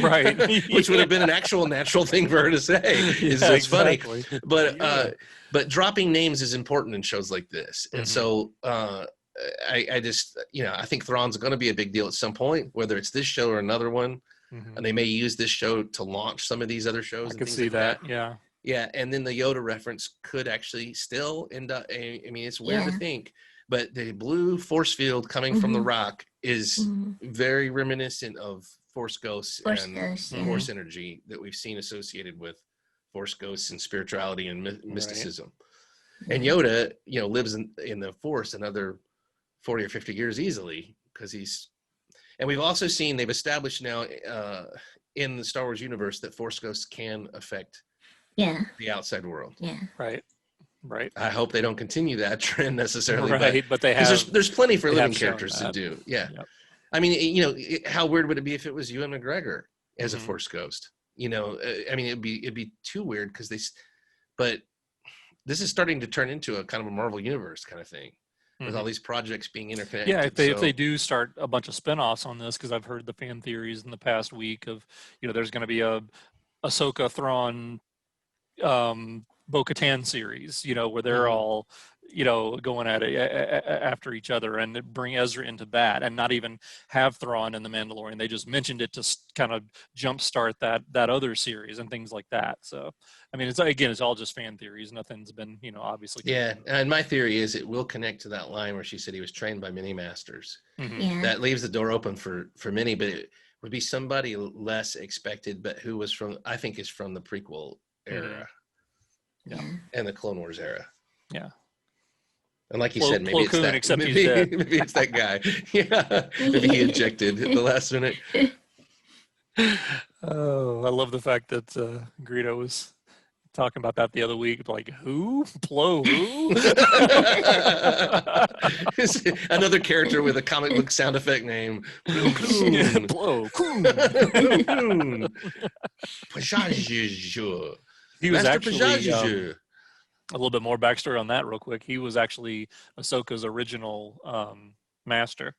right? Which would have been an actual natural thing for her to say. It's funny, but dropping names is important in shows like this, and so I just I think Thrawn's going to be a big deal at some point, whether it's this show or another one, and they may use this show to launch some of these other shows. I could see that, yeah, and then the Yoda reference could actually still end up. I mean, it's weird to think. But the blue force field coming from the rock is very reminiscent of Force Ghosts and Force energy that we've seen associated with Force Ghosts and spirituality and mysticism. Right. And Yoda, lives in the Force another 40 or 50 years easily because and we've also seen, they've established now in the Star Wars universe that Force Ghosts can affect the outside world. Yeah. Right. I hope they don't continue that trend necessarily. Right, but they have. There's plenty for living characters to do. Yeah. Yep. I mean, how weird would it be if it was Ewan McGregor as a Force Ghost? I mean, it'd be too weird but this is starting to turn into a kind of a Marvel Universe kind of thing. with all these projects being interconnected. Yeah, if they do start a bunch of spinoffs on this, because I've heard the fan theories in the past week of, there's going to be a Ahsoka Thrawn Bo-Katan series, where they're all, going at it after each other, and bring Ezra into that, and not even have Thrawn in the Mandalorian. They just mentioned it to kind of jumpstart that other series and things like that. So, I mean, it's all just fan theories. Nothing's been, obviously. Yeah, and my theory is it will connect to that line where she said he was trained by many masters. Mm-hmm. Yeah. That leaves the door open for many, but it would be somebody less expected, but who was I think is from the prequel era. Yeah. And the Clone Wars era. Yeah. And like you said, maybe it's that. Except Maybe, he's dead. maybe it's that guy. Yeah. Maybe he ejected at the last minute. Oh, I love the fact that Greedo was talking about that the other week. Like, who? Plo who? Another character with a comic book sound effect name. Plo. He was actually a little bit more backstory on that real quick. He was actually Ahsoka's original master.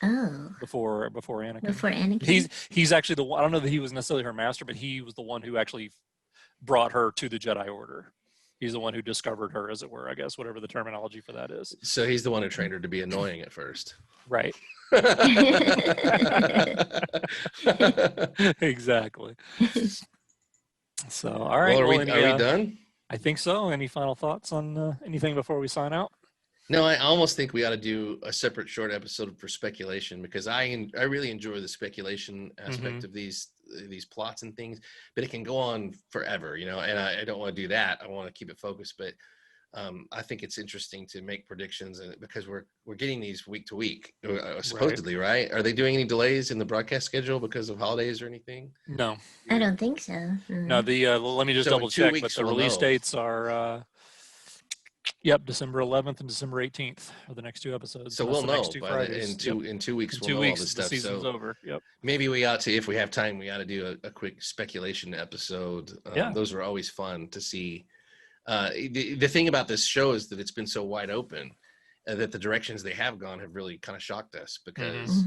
Oh. Before Anakin. Before Anakin. He's actually the one. I don't know that he was necessarily her master, but he was the one who actually brought her to the Jedi Order. He's the one who discovered her, as it were, I guess, whatever the terminology for that is. So he's the one who trained her to be annoying at first. Right. Exactly. So, all right. Well, are we done? I think so. Any final thoughts on anything before we sign out? No, I almost think we ought to do a separate short episode for speculation, because I really enjoy the speculation aspect of these plots and things, but it can go on forever, and I don't want to do that. I want to keep it focused, but I think it's interesting to make predictions, because we're getting these week to week, supposedly, right? Are they doing any delays in the broadcast schedule because of holidays or anything? No, I don't think so. No, let me just double check, but the release dates are December 11th and December 18th are the next two episodes. So we'll know in 2 weeks. We'll know all this stuff. The season's over. Yep. Maybe we ought to, if we have time, we ought to do a quick speculation episode. Those are always fun to see. The thing about this show is that it's been so wide open, that the directions they have gone have really kind of shocked us, because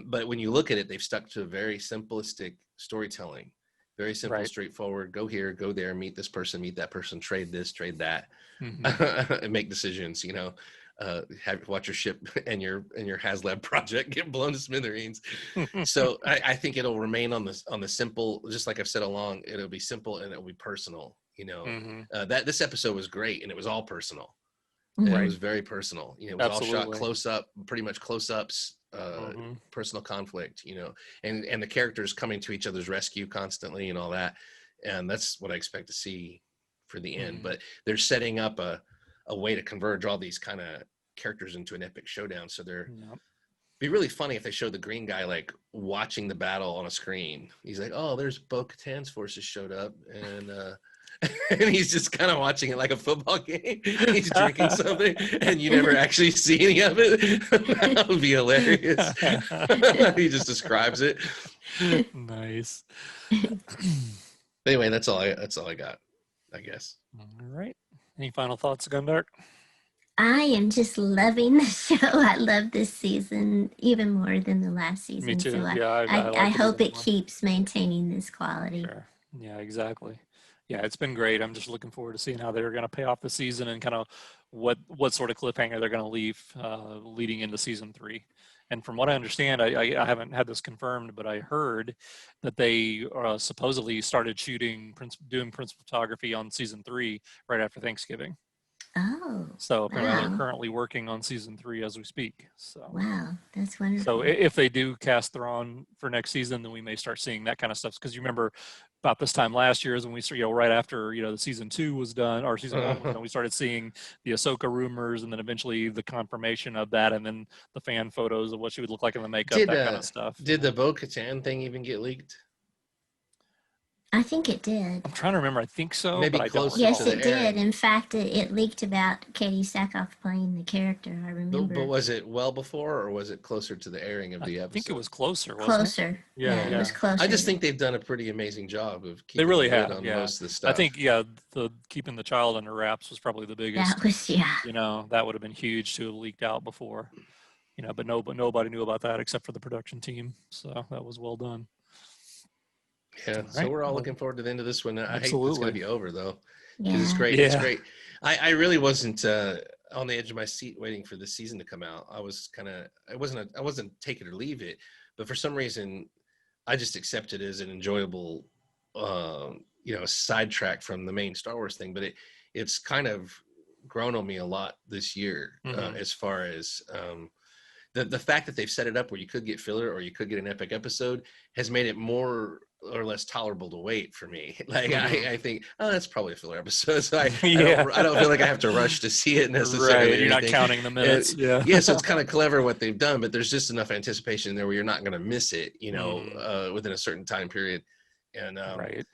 but when you look at it, they've stuck to a very simplistic storytelling, very simple, straightforward. Go here, go there, meet this person, meet that person, trade this, trade that, and make decisions. Watch your ship and your HasLab project get blown to smithereens. So I think it'll remain on the simple, just like I've said along. It'll be simple and it'll be personal. That this episode was great, and it was all personal. It was very personal. It was all shot close up, pretty much close ups, personal conflict. And the characters coming to each other's rescue constantly and all that. And that's what I expect to see for the end. But they're setting up a way to converge all these kind of characters into an epic showdown. So be really funny if they show the green guy like watching the battle on a screen. He's like, oh, there's Bo-Katan's forces showed up, and and he's just kind of watching it like a football game. He's drinking something, and you never actually see any of it. That would be hilarious. He just describes it. Nice. Anyway, that's all I got, I guess. All right. Any final thoughts, Gundark? I am just loving the show. I love this season even more than the last season. Me too. So I hope it keeps maintaining this quality. Sure. Yeah, exactly. Yeah, it's been great. I'm just looking forward to seeing how they're going to pay off the season, and kind of what sort of cliffhanger they're going to leave leading into season 3. And from what I understand, I haven't had this confirmed, but I heard that they supposedly started doing principal photography on season 3 right after Thanksgiving. Oh. So apparently they're currently working on season 3 as we speak. So wow, that's wonderful. So if they do cast Thrawn for next season, then we may start seeing that kind of stuff. Because you remember about this time last year is when we, right after the season 2 was done, or season 1 was done, we started seeing the Ahsoka rumors, and then eventually the confirmation of that, and then the fan photos of what she would look like in the makeup, that kind of stuff. Did the Bo-Katan thing even get leaked? I think it did. I'm trying to remember. I think so, Maybe but I don't closer recall. Yes, to the it did. airing. In fact, it leaked about Katie Sackhoff playing the character. I remember. But was it well before, or was it closer to the airing of the I episode? think it was closer, wasn't Closer. it? Yeah, It was closer. I just think they've done a pretty amazing job of They keeping really the lid have. on Yeah, most of the stuff. I think the keeping the child under wraps was probably the biggest. that was You know, that would have been huge to have leaked out before. You know, but nobody knew about that except for the production team. So that was well done. Yeah, so Right. we're all Well, looking forward to the end of this one. I hate it's absolutely. going to be over though, because Yeah. it's great. It's Yeah. great. I really wasn't on the edge of my seat waiting for this season to come out. I wasn't take it or leave it, but for some reason, I just accepted it as an enjoyable, sidetrack from the main Star Wars thing. But it's kind of grown on me a lot this year, Mhm. as far as the fact that they've set it up where you could get filler or you could get an epic episode has made it more or less tolerable to wait for me. Like I think, oh, that's probably a filler episode. So I don't feel like I have to rush to see it necessarily. Right, you're not counting the minutes. Yeah. So it's kind of clever what they've done, but there's just enough anticipation in there where you're not going to miss it, within a certain time period. And Right.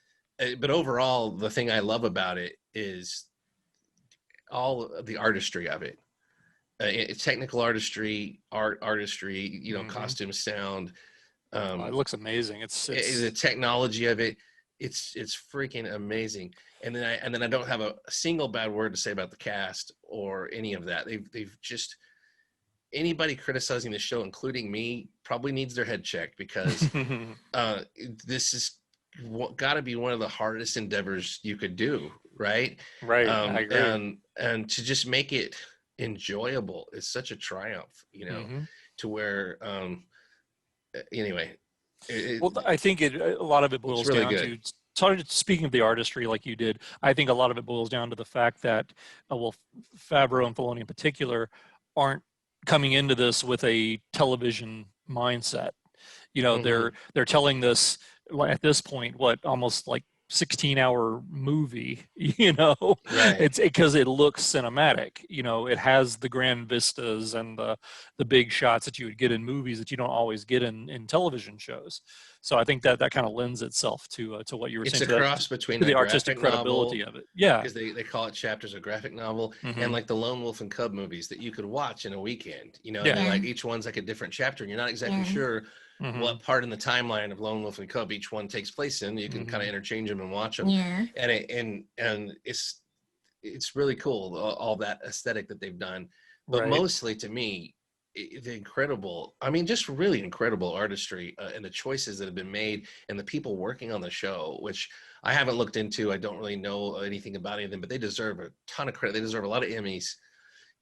but overall, the thing I love about it is all of the artistry of it. Technical artistry, artistry, Mhm. costume, sound. It looks amazing. It's The technology of it, it's freaking amazing. And then I don't have a single bad word to say about the cast or any of that. They've just, anybody criticizing the show, including me, probably needs their head checked, because this is got to be one of the hardest endeavors you could do, right? right. I agree. And to just make it enjoyable is such a triumph, Mhm. to where anyway. Well, I think a lot of it boils really down good. to, speaking of the artistry like you did, I think a lot of it boils down to the fact that, Favreau and Filoni in particular aren't coming into this with a television mindset. Mhm. They're telling this, at this point, almost like 16-hour movie, Right. it's because it looks cinematic. It has the grand vistas and the big shots that you would get in movies that you don't always get in television shows. So I think that kind of lends itself to what you were It's saying, a cross between to the the artistic graphic credibility novel, of it. Yeah. because they call it chapters of graphic novel, Mhm. and like the Lone Wolf and Cub movies that you could watch in a weekend, Yeah. and like each one's like a different chapter, and you're not exactly sure Mhm. what part in the timeline of Lone Wolf and Cub each one takes place in. You can kind of interchange them and watch them. Yeah. And it's really cool, all that aesthetic that they've done. But Right. mostly to me, the incredible, just really incredible artistry, and the choices that have been made, and the people working on the show, which I haven't looked into. I don't really know anything about any of them, but they deserve a ton of credit. They deserve a lot of Emmys,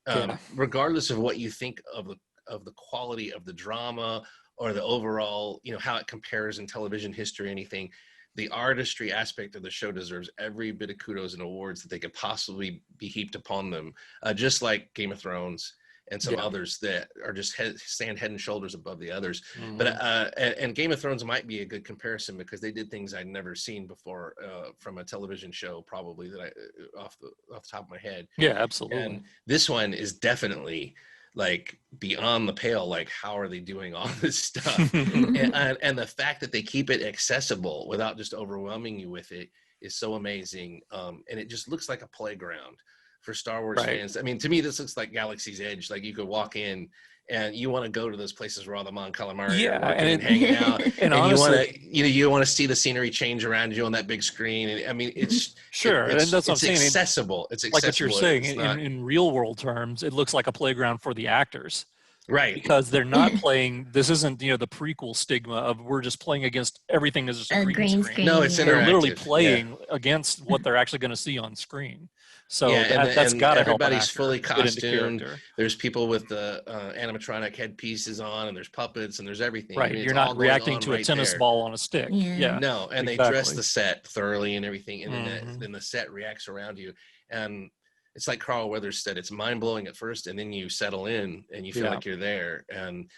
Yeah. regardless of what you think of the quality of the drama or the overall, how it compares in television history, anything. The artistry aspect of the show deserves every bit of kudos and awards that they could possibly be heaped upon them, just like Game of Thrones and some Yeah. others that are just stand head and shoulders above the others. Mhm. But and Game of Thrones might be a good comparison, because they did things I'd never seen before, from a television show, probably, that I off the top of my head. Yeah, absolutely. And this one is definitely like beyond the pale. Like, how are they doing all this stuff? and the fact that they keep it accessible without just overwhelming you with it is so amazing. And it just looks like a playground for Star Wars Right. fans. I mean, to me, this looks like Galaxy's Edge. Like, you could walk in and you want to go to those places where all the Mon Calamari Yeah, are working and and hanging out. and And you want honestly, to, you want to see the scenery change around you on that big screen. And I mean, it's sure, and that's what I'm it's saying. accessible. It's accessible. Like what you're saying, It's not, in real world terms, it looks like a playground for the actors, right. because they're not playing. This isn't the prequel stigma of we're just playing against everything is just a A green green screen. screen. No, it's yeah. They're literally interactive. playing against what they're actually going to see on screen. So Yeah, that's and got to help an everybody's actor fully get into costumed. character. There's people with the animatronic headpieces on, and there's puppets, and there's everything. Right, I mean, you're it's all not going reacting on to a right tennis there. ball on a stick. Yeah. Yeah, No, and they dress exactly. the set thoroughly and everything, and Mhm. then the set reacts around you. And it's like Carl Weathers said, it's mind blowing at first, and then you settle in and you feel Yeah. like you're there. And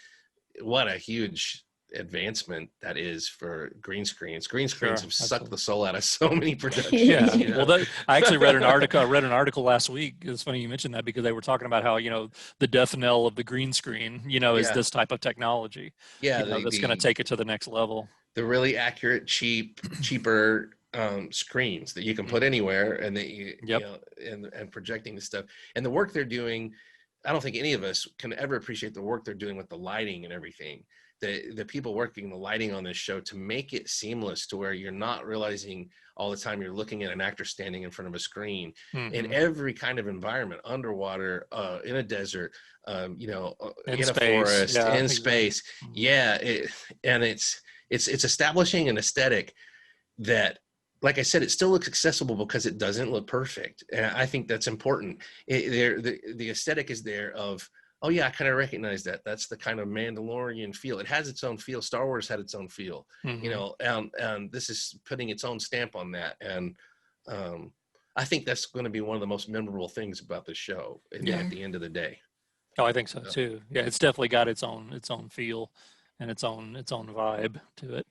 what a huge advancement that is for green screens. Green screens Sure, have sucked absolutely. the soul out of so many productions. Yeah, you know? well, I actually read an article. I read an article last week. It's funny you mentioned that, because they were talking about how the death knell of the green screen, is Yeah. this type of technology. Yeah, That's going to take it to the next level. the really accurate, cheaper screens that you can put anywhere, and that you Yep. know, and projecting the stuff, and the work they're doing. I don't think any of us can ever appreciate the work they're doing with the lighting and everything. The people working the lighting on this show to make it seamless to where you're not realizing all the time you're looking at an actor standing in front of a screen in every kind of environment, underwater, in a desert, in a space, forest, yeah, in exactly. space. Yeah, and it's establishing an aesthetic that, like I said, it still looks accessible because it doesn't look perfect. And I think that's important. The aesthetic is there of, oh yeah, I kind of recognize that. That's the kind of Mandalorian feel. It has its own feel. Star Wars had its own feel, and this is putting its own stamp on that. And I think that's going to be one of the most memorable things about the show at the end of the day. Oh, I think so too. Yeah, it's definitely got its own feel and its own vibe to it.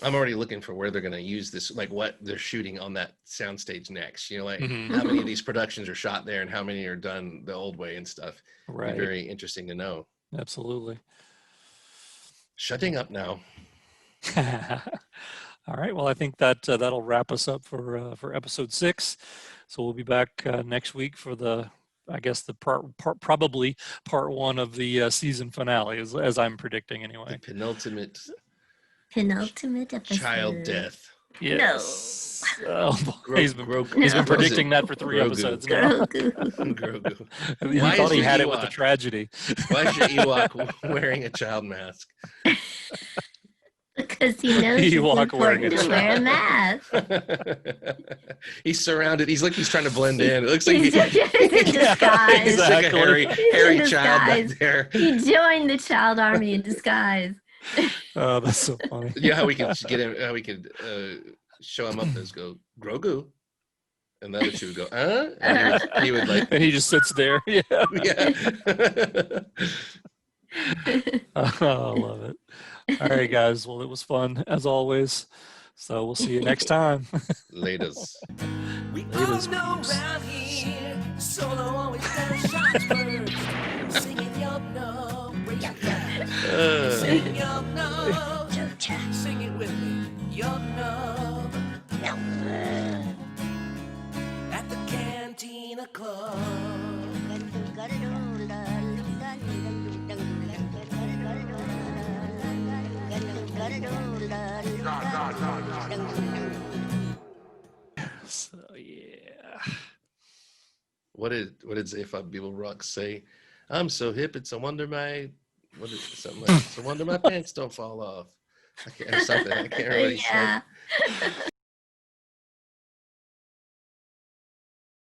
I'm already looking for where they're going to use this, like what they're shooting on that soundstage next. Like how many of these productions are shot there and how many are done the old way and stuff. Right. It'd be very interesting to know. Absolutely. Shutting up now. All right. Well, I think that that'll wrap us up for episode 6. So we'll be back next week for probably part 1 of the season finale, as I'm predicting anyway. The penultimate episode. child death. Yes. No. Oh, he's been Grogu. predicting that for 3 Grogu. episodes now. Grogu. He Why thought is he your had it with Ewok? the tragedy. Why is your Ewok wearing a child mask? Because he knows it's Ewok wearing important a to wear a mask. He's surrounded. He's like he's trying to blend in. It looks like He's in disguise. he's like a hairy in child back disguise. there. He joined the child army in disguise. Oh, that's so funny. Yeah, how we could get him. How we could show him up as go Grogu, and the other two would go, and he would like, And he just sits there. Yeah. yeah. Oh, I love it. All right, guys. Well, it was fun as always. So we'll see you next time. Laters. We It all is know peeps. round here, Solo always does shots first. Singing your no, raise your glass. Sing your no, sing it with me. Your no, at the Cantina Club. So yeah. What did Zaphod Beeble say? I'm so hip, it's a wonder something like, it's a wonder my pants don't fall off. I can't remember what he said. Yeah.